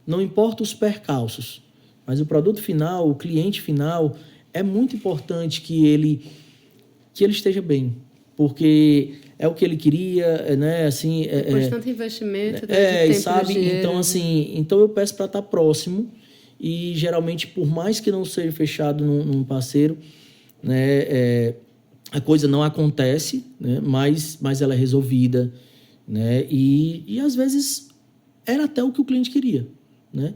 Não importa os percalços, mas o produto final, o cliente final, é muito importante que ele esteja bem, porque é o que ele queria, né? Assim, depois de tanto investimento, tempo, sabe? dinheiro. Então, assim, então eu peço para estar próximo e, geralmente, por mais que não seja fechado num parceiro, né? A coisa não acontece, né? mas ela é resolvida, né? E às vezes era até o que o cliente queria, né?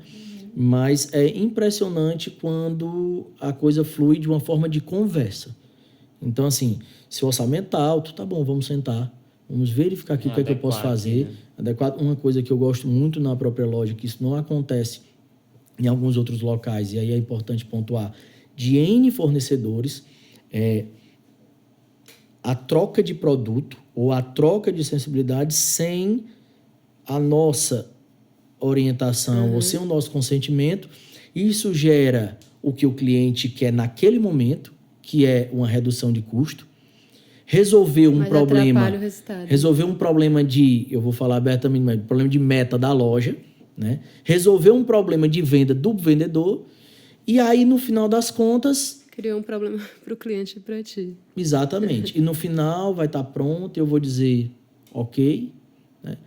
Mas é impressionante quando a coisa flui de uma forma de conversa. Então, assim, se o orçamento está alto, tá bom, vamos sentar, vamos verificar aqui o que é que eu posso fazer. Né? Adequado. Uma coisa que eu gosto muito na própria loja, que isso não acontece em alguns outros locais, e aí é importante pontuar, de N fornecedores, a troca de produto ou a troca de sensibilidade sem a nossa orientação ou sem o nosso consentimento. Isso gera o que o cliente quer naquele momento, que é uma redução de custo, resolver um problema eu vou falar abertamente, mas problema de meta da loja, né? Resolver um problema de venda do vendedor, e aí, no final das contas, criou um problema para o cliente e para ti. Exatamente. E no final vai estar pronto e eu vou dizer ok. Né?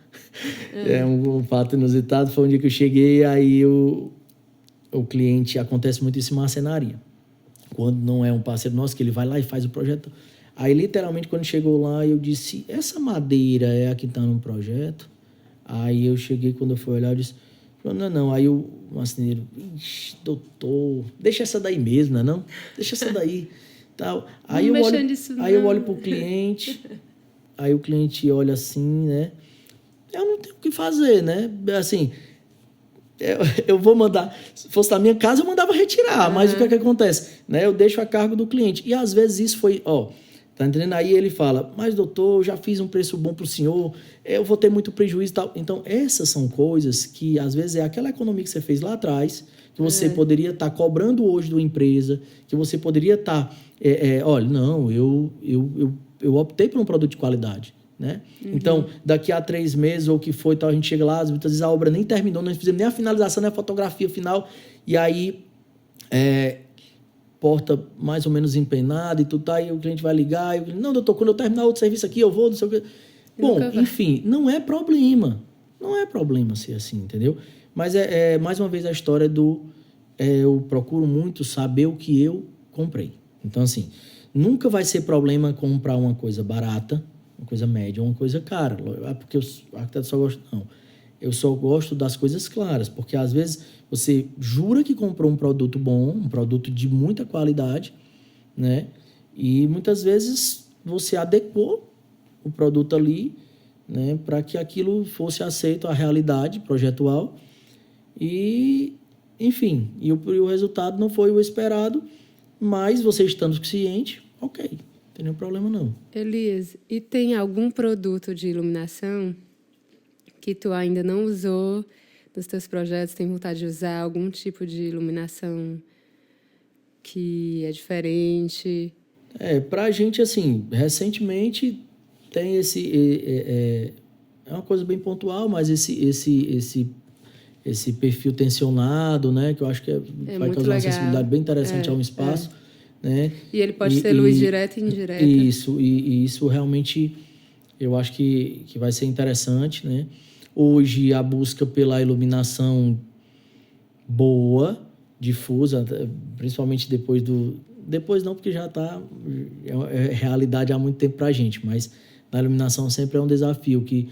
Um fato inusitado foi um dia que eu cheguei, aí o cliente, acontece muito isso em marcenaria. Quando não é um parceiro nosso, que ele vai lá e faz o projeto. Aí, literalmente, quando chegou lá, eu disse, essa madeira é a que está no projeto? Aí eu cheguei, quando eu fui olhar, eu disse, não. Aí o marceneiro, doutor, deixa essa daí mesmo, não? Deixa essa daí. Tal. Aí eu olho pro cliente, aí o cliente olha assim, né? Eu não tenho o que fazer, né? Assim, eu vou mandar, se fosse na minha casa, eu mandava retirar, mas o que é que acontece? Né? Eu deixo a cargo do cliente. E às vezes isso foi, tá entendendo? Aí ele fala, mas doutor, eu já fiz um preço bom pro senhor, eu vou ter muito prejuízo e tal. Então, essas são coisas que, às vezes, é aquela economia que você fez lá atrás, que você poderia estar cobrando hoje da empresa, que você poderia estar, olha, não, eu optei por um produto de qualidade, né? Então, daqui a 3 meses ou o que foi, tal, a gente chega lá, muitas vezes a obra nem terminou, não fizemos nem a finalização, nem a fotografia final, e aí porta mais ou menos empenada e tudo, tá, aí o cliente vai ligar, e não, doutor, quando eu terminar outro serviço aqui, eu vou, não sei o quê. Bom, enfim, não é problema ser assim, entendeu? Mas mais uma vez a história eu procuro muito saber o que eu comprei. Então, assim, nunca vai ser problema comprar uma coisa barata, uma coisa média ou uma coisa cara. Porque o arquiteto só gosta... Não. Eu só gosto das coisas claras, porque às vezes você jura que comprou um produto bom, um produto de muita qualidade, né? E muitas vezes você adequou o produto ali, né, para que aquilo fosse aceito à realidade projetual e, enfim, o resultado não foi o esperado, mas você estando ciente, ok, não tem nenhum problema não. Elias, e tem algum produto de iluminação que tu ainda não usou nos teus projetos, tem vontade de usar algum tipo de iluminação que é diferente? Pra gente, assim, recentemente tem é uma coisa bem pontual, mas esse perfil tensionado, né, que eu acho que vai causar uma sensibilidade bem interessante ao espaço, né? E ele pode ser luz direta e indireta. Isso realmente eu acho que vai ser interessante, né? Hoje a busca pela iluminação boa, difusa, principalmente depois não, porque já está realidade há muito tempo para a gente, mas na iluminação sempre é um desafio, que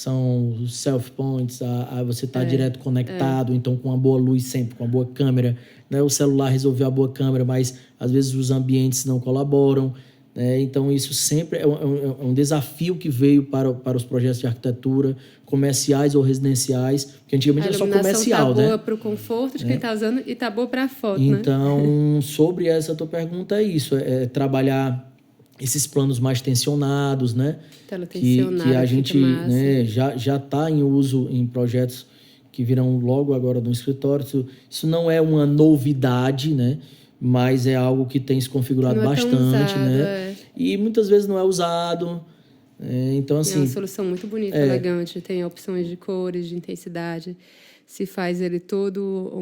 são os self points, você está direto conectado, então com uma boa luz sempre, com uma boa câmera, né? O celular resolveu a boa câmera, mas às vezes os ambientes não colaboram, né? Então isso sempre é um desafio que veio para os projetos de arquitetura, comerciais ou residenciais, porque antigamente era só comercial, tá né? boa para o conforto de quem está usando e tá boa para a foto, então, sobre essa tua pergunta é isso, é trabalhar esses planos mais tensionados, né? Tela tensionada, que a gente, né, já está em uso em projetos que virão logo agora no escritório. Isso não é uma novidade, né? Mas é algo que tem se configurado bastante, usado, né? E muitas vezes não é usado. Então, assim... É uma solução muito bonita, elegante. Tem opções de cores, de intensidade. Se faz ele todo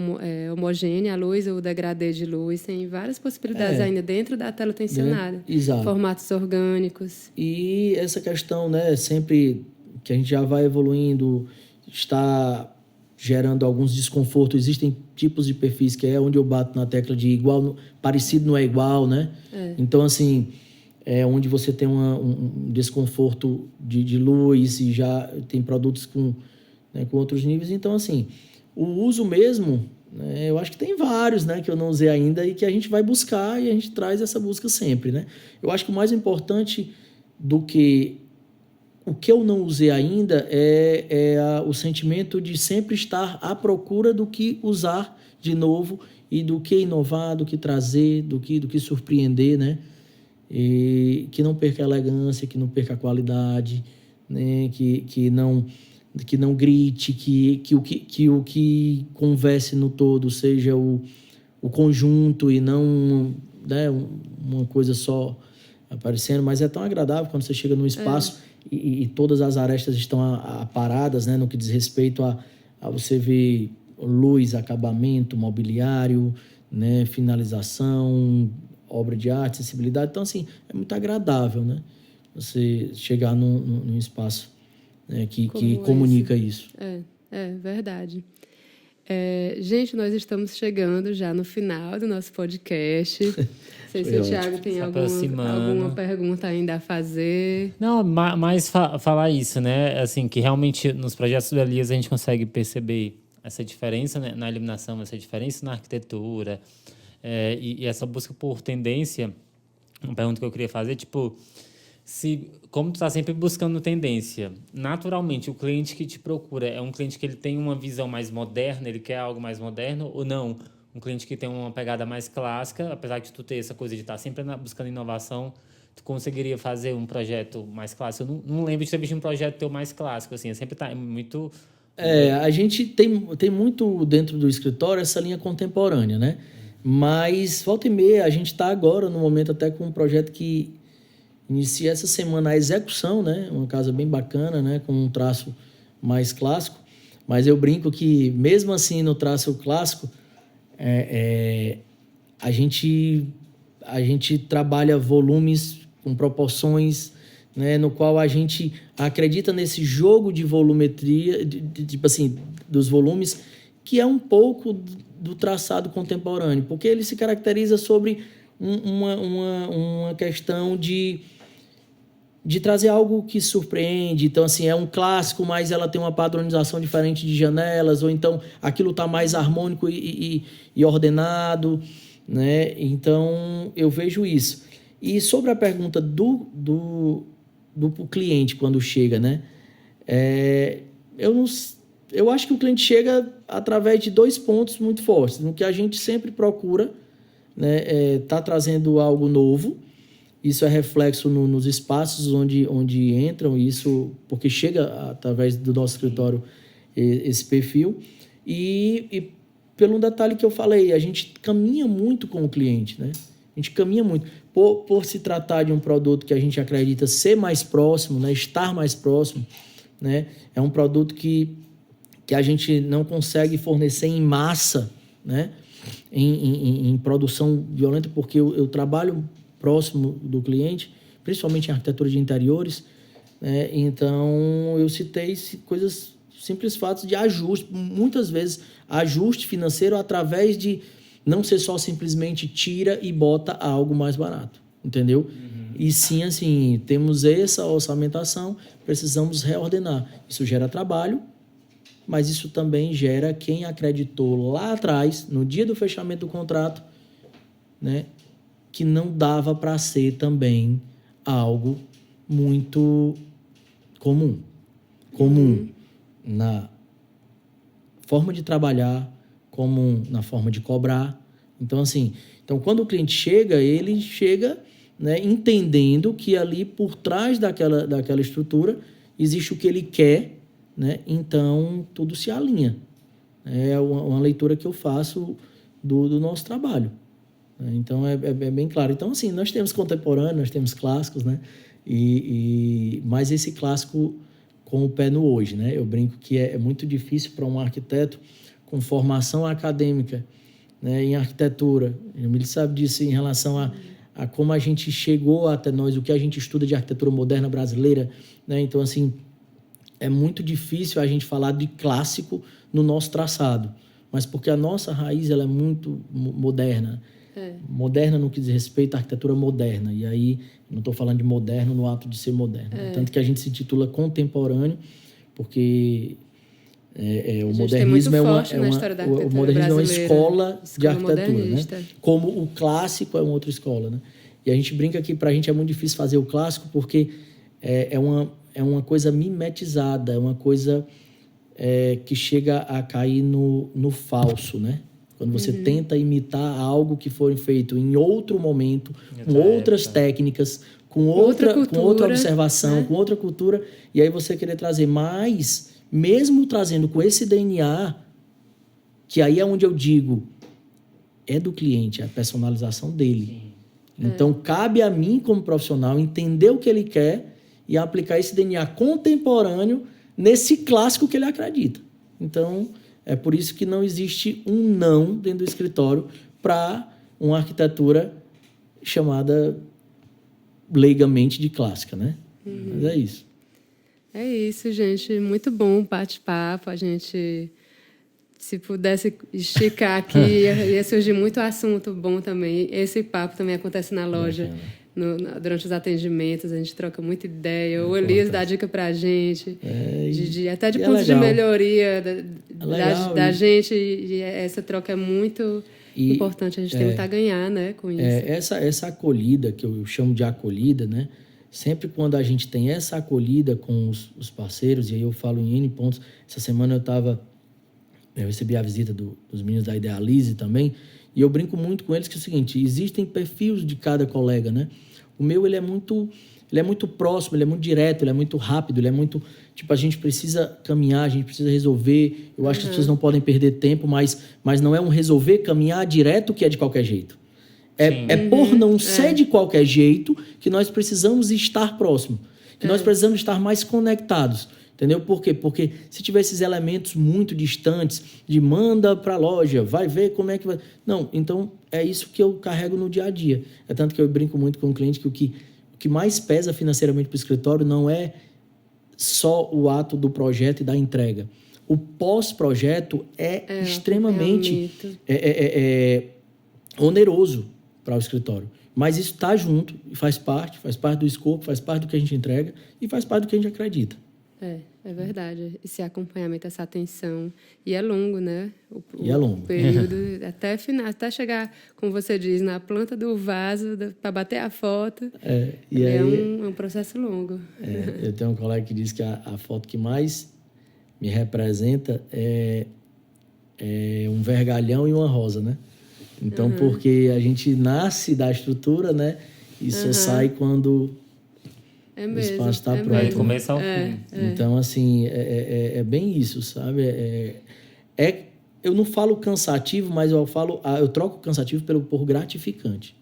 homogêneo, a luz ou o degradê de luz. Tem várias possibilidades ainda dentro da tela tensionada. Exato. Formatos orgânicos. E essa questão, né, sempre que a gente já vai evoluindo, está gerando alguns desconfortos. Existem tipos de perfis que é onde eu bato na tecla de igual, parecido não é igual, né? Então, assim, é onde você tem um desconforto de luz e já tem produtos com outros níveis. Então, assim, o uso mesmo, né, eu acho que tem vários, né, que eu não usei ainda e que a gente vai buscar e a gente traz essa busca sempre, né? Eu acho que o mais importante do que o que eu não usei ainda o sentimento de sempre estar à procura do que usar de novo e do que inovar, do que trazer, do que surpreender, né? E que não perca a elegância, que não perca a qualidade, né? Que não grite, que o que converse no todo seja o conjunto e não, né, uma coisa só aparecendo. Mas é tão agradável quando você chega num espaço e todas as arestas estão aparadas, né, no que diz respeito a você ver luz, acabamento, mobiliário, né, finalização, obra de arte, acessibilidade. Então, assim, é muito agradável, né, você chegar num espaço que comunica isso. É verdade. Gente, nós estamos chegando já no final do nosso podcast. Não sei se o Thiago tem alguma pergunta ainda a fazer. Não, mais falar isso, né? Assim, que realmente nos projetos do Elias a gente consegue perceber essa diferença, né, na iluminação, essa diferença na arquitetura, e essa busca por tendência. Uma pergunta que eu queria fazer, tipo... como tu está sempre buscando tendência, naturalmente o cliente que te procura é um cliente que ele tem uma visão mais moderna, ele quer algo mais moderno, ou não? Um cliente que tem uma pegada mais clássica, apesar de tu ter essa coisa de estar sempre buscando inovação, tu conseguiria fazer um projeto mais clássico? Eu não lembro de ter visto um projeto teu mais clássico, assim, sempre tá muito... A gente tem muito dentro do escritório essa linha contemporânea, né? Mas, volta e meia, a gente está agora, no momento, até com um projeto que inicia essa semana a execução, né? Uma casa bem bacana, né? Com um traço mais clássico. Mas eu brinco que, mesmo assim, no traço clássico, a gente trabalha volumes com proporções, né? No qual a gente acredita nesse jogo de volumetria, tipo assim, dos volumes, que é um pouco do traçado contemporâneo, porque ele se caracteriza sobre uma questão de trazer algo que surpreende. Então, assim, é um clássico, mas ela tem uma padronização diferente de janelas, ou então aquilo está mais harmônico e ordenado, né? Então, eu vejo isso. E sobre a pergunta do cliente quando chega, né? Eu acho que o cliente chega através de 2 pontos muito fortes. No que a gente sempre procura, né, tá trazendo algo novo. Isso é reflexo nos espaços onde entram, isso porque chega através do nosso escritório esse perfil. E pelo detalhe que eu falei, a gente caminha muito com o cliente, né? A gente caminha muito. Por se tratar de um produto que a gente acredita ser mais próximo, né, estar mais próximo, né, é um produto que a gente não consegue fornecer em massa, né, em produção violenta, porque eu trabalho próximo do cliente, principalmente em arquitetura de interiores, né, então eu citei coisas, simples fatos de ajuste, muitas vezes ajuste financeiro através de não ser só simplesmente tira e bota algo mais barato, entendeu? E sim, assim, temos essa orçamentação, precisamos reordenar. Isso gera trabalho, mas isso também gera quem acreditou lá atrás, no dia do fechamento do contrato, né, que não dava para ser também algo muito comum. Comum na forma de trabalhar, comum na forma de cobrar. Então, assim, quando o cliente chega, ele chega, né, entendendo que ali por trás daquela estrutura existe o que ele quer, né? Então tudo se alinha. É uma leitura que eu faço do nosso trabalho. Então é bem claro. Então, assim, nós temos contemporâneo, nós temos clássicos, né? Mas esse clássico com o pé no hoje, né? Eu brinco que é muito difícil para um arquiteto com formação acadêmica, né, em arquitetura. O Emílio sabe disso em relação a como a gente chegou até nós, o que a gente estuda de arquitetura moderna brasileira, né? Então, assim, é muito difícil a gente falar de clássico no nosso traçado, mas porque a nossa raiz ela é muito moderna. Moderna no que diz respeito à arquitetura moderna. E aí, não estou falando de moderno no ato de ser moderno. Tanto que a gente se titula contemporâneo, porque o modernismo o modernismo é uma escola de arquitetura, né? Como o clássico é uma outra escola, né? E a gente brinca que para a gente é muito difícil fazer o clássico porque é uma coisa mimetizada, é uma coisa que chega a cair no falso, né? Quando você tenta imitar algo que foi feito em outro momento, com outras técnicas, com outra observação, né? Com outra cultura, e aí você querer trazer mais, mesmo trazendo com esse DNA, que aí é onde eu digo, é do cliente, é a personalização dele. Então, cabe a mim, como profissional, entender o que ele quer e aplicar esse DNA contemporâneo nesse clássico que ele acredita. Então, é por isso que não existe um não dentro do escritório para uma arquitetura chamada leigamente de clássica, né? Mas é isso. É isso, gente. Muito bom o bate-papo. A gente, se pudesse esticar aqui, ia surgir muito assunto bom também. Esse papo também acontece na loja. Durante os atendimentos, a gente troca muita ideia. O Elias dá dica pra gente, até de pontos de melhoria da gente. E essa troca é muito importante. A gente tem muito a ganhar, né, com isso. Essa acolhida, que eu chamo de acolhida, né? Sempre quando a gente tem essa acolhida com os parceiros, e aí eu falo em N pontos. Essa semana eu recebi a visita dos meninos da Idealize também, e eu brinco muito com eles que é o seguinte, existem perfis de cada colega, né? O meu, ele é muito próximo, ele é muito direto, ele é muito rápido, ele é muito... Tipo, a gente precisa caminhar, a gente precisa resolver. Eu acho que as pessoas não podem perder tempo, mas não é um resolver, caminhar direto que é de qualquer jeito. Por não ser de qualquer jeito que nós precisamos estar próximo. Que nós precisamos estar mais conectados. Entendeu? Por quê? Porque se tiver esses elementos muito distantes, de manda para a loja, vai ver como é que vai... Não, então é isso que eu carrego no dia a dia. É tanto que eu brinco muito com o cliente que o que mais pesa financeiramente para o escritório não é só o ato do projeto e da entrega. O pós-projeto é extremamente oneroso para o escritório. Mas isso está junto e faz parte do escopo, faz parte do que a gente entrega e faz parte do que a gente acredita. É verdade. Esse acompanhamento, essa atenção. E é longo, né? É longo. Período até chegar, como você diz, na planta do vaso, para bater a foto. É um processo longo. Eu tenho um colega que diz que a foto que mais me representa é um vergalhão e uma rosa, né? Então, porque a gente nasce da estrutura, né? E só sai quando... o espaço está pronto. Vai começar ao fim. Então, assim, é bem isso, sabe? Eu não falo cansativo, mas eu troco cansativo por gratificante.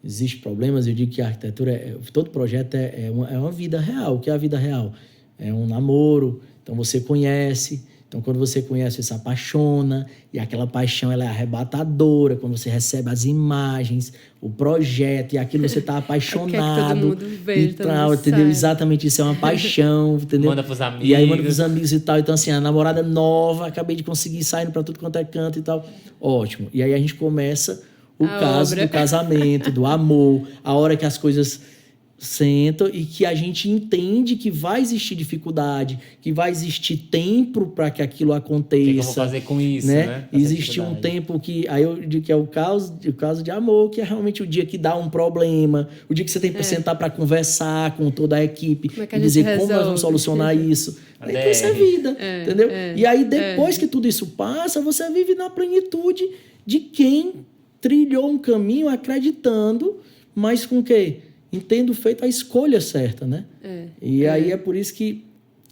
Existem problemas, eu digo que a arquitetura, todo projeto é uma vida real. O que é a vida real? É um namoro, então você conhece... Então, quando você conhece, você se apaixona, e aquela paixão ela é arrebatadora, quando você recebe as imagens, o projeto, e aquilo você está apaixonado. Todo mundo veja, e tal, entendeu? Exatamente isso, é uma paixão, entendeu? Manda pros amigos. E aí manda pros amigos e tal. Então, assim, a namorada nova, acabei de conseguir, saindo para tudo quanto é canto e tal. Ótimo. E aí a gente começa o A caso obra. do casamento, do amor, a hora que as coisas sentam e que a gente entende que vai existir dificuldade, que vai existir tempo para que aquilo O que eu vou aconteça, fazer com isso, né? né? Com essa Existe um dificuldade. tempo que aí eu digo que é o caso de amor, que é realmente o dia que dá um problema, o dia que você tem que sentar para conversar com toda a equipe Como é que e a gente dizer como nós resolve? vamos solucionar isso. A Então isso é DR. vida, entendeu? E aí depois que tudo isso passa, você vive na plenitude de quem trilhou um caminho acreditando, mas com o quê? Tendo feito a escolha certa, né? E aí é por isso que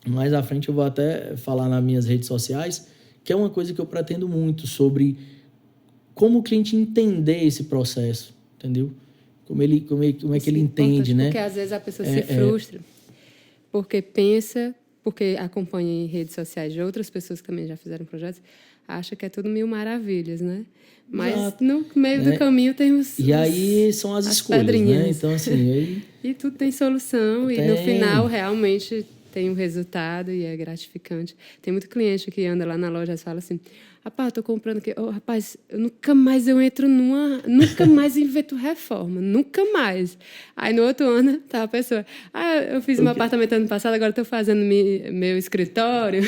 mais à frente eu vou até falar nas minhas redes sociais, que é uma coisa que eu pretendo muito sobre como o cliente entender esse processo, entendeu? Como é que ele entende, né? Porque às vezes a pessoa se frustra porque pensa, porque acompanha em redes sociais de outras pessoas que também já fizeram projetos, acha que é tudo mil maravilhas, né? Mas Exato. no meio do caminho tem E aí são as escolhas, pedrinhas. né? Então, assim, aí... E tudo tem solução e no final realmente tem um resultado e é gratificante. Tem muito cliente que anda lá na loja e fala assim: rapaz, eu tô comprando aqui. Oh, rapaz, nunca mais eu entro nunca mais invento reforma, nunca mais. Aí no outro ano tá a pessoa: eu fiz meu apartamento ano passado, agora estou fazendo meu escritório.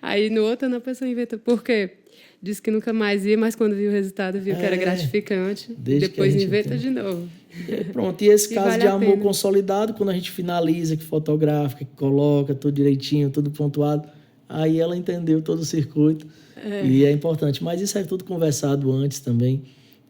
Aí no outro ano a pessoa inventa. Por quê? Disse que nunca mais ia, mas quando viu o resultado, viu que era gratificante. Depois inventa de novo. Pronto, e esse caso vale de a amor pena. consolidado, quando a gente finaliza, que fotografa, que coloca tudo direitinho, tudo pontuado, aí ela entendeu todo o circuito e é importante. Mas isso é tudo conversado antes também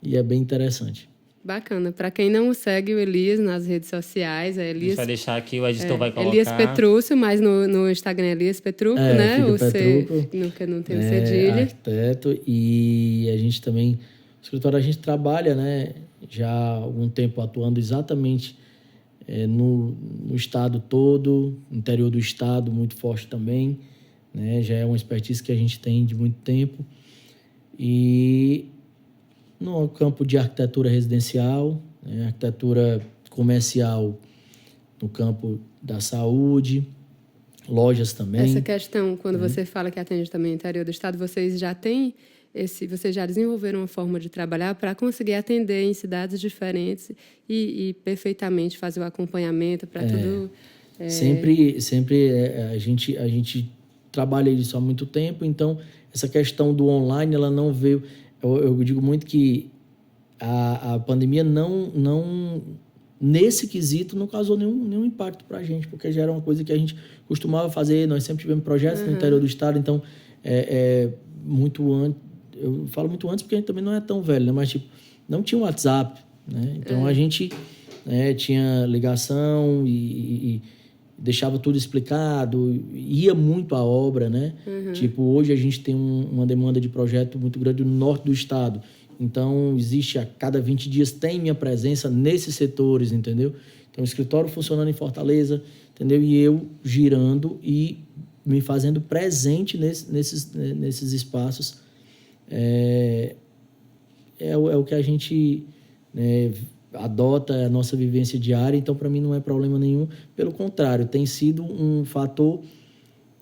e é bem interessante. Bacana. Para quem não segue o Elias nas redes sociais, é A gente Elias, vai deixar aqui, o editor vai colocar. Elias Petrúcio, mas no Instagram é Elias Petrucco, né? Fica O C, Petrucco, nunca não tem o cedilha. arquiteto, e a gente também, no escritório a gente trabalha, né, já há algum tempo atuando exatamente no estado todo, interior do estado, muito forte também, né, já é uma expertise que a gente tem de muito tempo, e no campo de arquitetura residencial, né, arquitetura comercial no campo da saúde, lojas também. Essa questão, quando você fala que atende também o interior do estado, vocês já têm vocês já desenvolveram uma forma de trabalhar para conseguir atender em cidades diferentes e perfeitamente fazer o acompanhamento para tudo. Sempre a gente trabalha isso há muito tempo, então essa questão do online, ela não veio... Eu digo muito que a pandemia não nesse quesito não causou nenhum impacto para a gente, porque já era uma coisa que a gente costumava fazer, nós sempre tivemos projetos no interior do estado, então muito antes, eu falo muito antes porque a gente também não é tão velho, né? Mas tipo, não tinha um WhatsApp, né? Então a gente tinha ligação e deixava tudo explicado, ia muito à obra, né? Tipo, hoje a gente tem uma demanda de projeto muito grande no norte do estado, então existe a cada 20 dias tem minha presença nesses setores, entendeu? Então o escritório funcionando em Fortaleza, entendeu? E eu girando e me fazendo presente nesses espaços. É o que a gente adota, a nossa vivência diária, então para mim não é problema nenhum, pelo contrário, tem sido um fator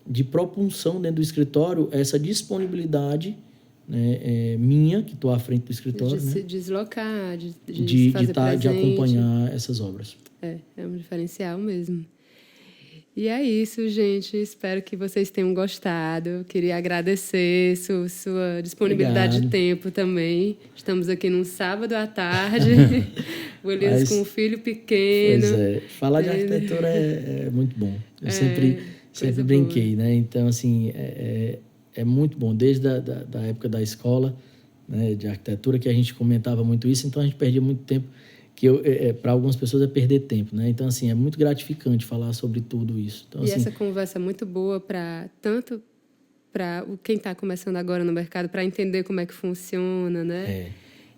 de propulsão dentro do escritório, essa disponibilidade, né, minha, que estou à frente do escritório, De né, se deslocar, de se fazer presente. de acompanhar essas obras. É um diferencial mesmo. E é isso, gente. Espero que vocês tenham gostado. Queria agradecer sua disponibilidade de tempo também. Estamos aqui num sábado à tarde. O Elias com um filho pequeno. Pois é. Falar de arquitetura é muito bom. Eu sempre brinquei, né? Então, assim, é muito bom. Desde da época da escola, né, de arquitetura, que a gente comentava muito isso. Então, a gente perdia muito tempo. Que para algumas pessoas é perder tempo, né? Então, assim, é muito gratificante falar sobre tudo isso. Então, e assim, essa conversa é muito boa tanto para quem está começando agora no mercado, para entender como é que funciona, né?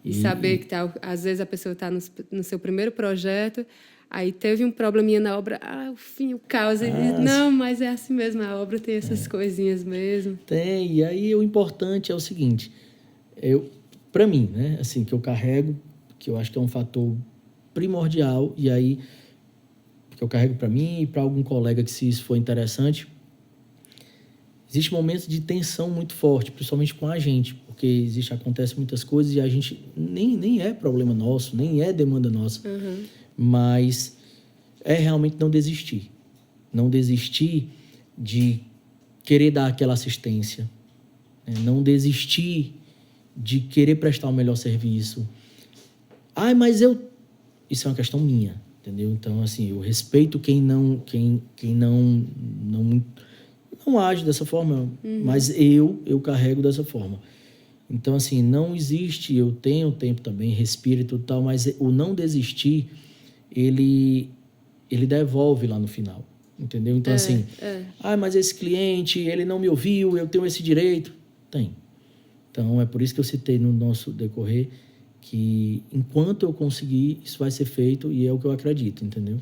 E saber que às vezes a pessoa está no seu primeiro projeto, aí teve um probleminha na obra, o caos. Não, mas é assim mesmo, a obra tem essas coisinhas mesmo. Tem, e aí o importante é o seguinte, para mim, né? Assim, que eu carrego, que eu acho que é um fator primordial, e aí que eu carrego para mim e para algum colega que, se isso for interessante, Existem momentos de tensão muito forte, principalmente com a gente, porque acontece muitas coisas e a gente nem é problema nosso, nem é demanda nossa, mas é realmente não desistir. Não desistir de querer dar aquela assistência, né? Não desistir de querer prestar o melhor serviço. Mas isso é uma questão minha, entendeu? Então, assim, eu respeito quem não age dessa forma, mas eu carrego dessa forma. Então, assim, não existe, eu tenho tempo também, respiro e tudo tal, mas o não desistir, ele devolve lá no final, entendeu? Então, mas esse cliente, ele não me ouviu, eu tenho esse direito. Tem. Então, é por isso que eu citei no nosso decorrer que enquanto eu conseguir, isso vai ser feito e é o que eu acredito, entendeu?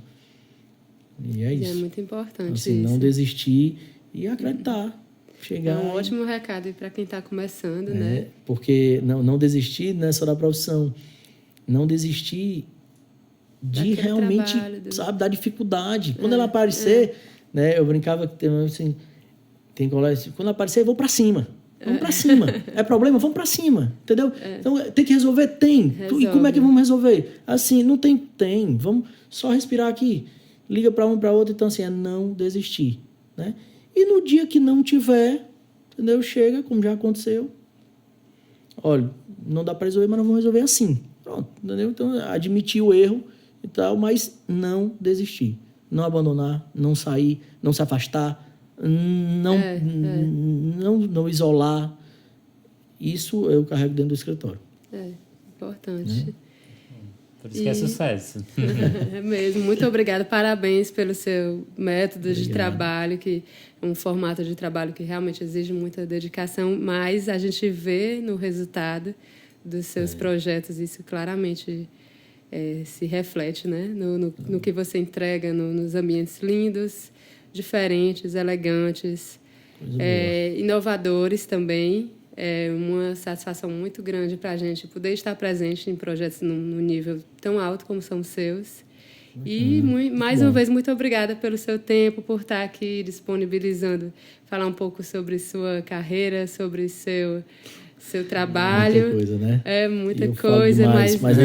E é isso. É muito importante assim, isso. Não desistir e acreditar. Chegar é um ótimo recado para quem está começando, né? Porque não desistir não é só da profissão. Não desistir de realmente, sabe, da dificuldade. Quando ela aparecer, né? Eu brincava que tem colegas, quando ela aparecer, eu vou para cima. Vamos para cima. É problema? Vamos para cima. Entendeu? Então, tem que resolver? Tem. E como é que vamos resolver? Assim, não tem? Tem. Vamos só respirar aqui. Liga para um, para outro. Então, assim, é não desistir, né? E no dia que não tiver, entendeu? Chega, como já aconteceu. Olha, não dá para resolver, mas nós vamos resolver assim. Pronto, entendeu? Então, admitir o erro e tal, mas não desistir. Não abandonar, não sair, não se afastar, não isolar. Isso eu carrego dentro do escritório. Importante. Né? Por isso que é sucesso. É mesmo. Muito obrigada. Parabéns pelo seu método de trabalho, que é um formato de trabalho que realmente exige muita dedicação, mas a gente vê no resultado dos seus projetos, isso claramente se reflete, né? No que você entrega, nos ambientes lindos, diferentes, elegantes, inovadores também. É uma satisfação muito grande para a gente poder estar presente em projetos num nível tão alto como são os seus. E, mais uma vez, muito obrigada pelo seu tempo, por estar aqui disponibilizando, falar um pouco sobre sua carreira, sobre seu trabalho. Muita coisa, né? É muita coisa, demais, mas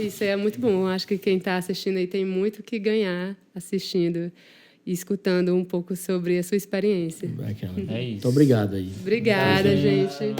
isso é muito bom. Acho que quem está assistindo aí tem muito que ganhar assistindo e escutando um pouco sobre a sua experiência. Bacana. É isso. Muito obrigado aí. Obrigada, gente.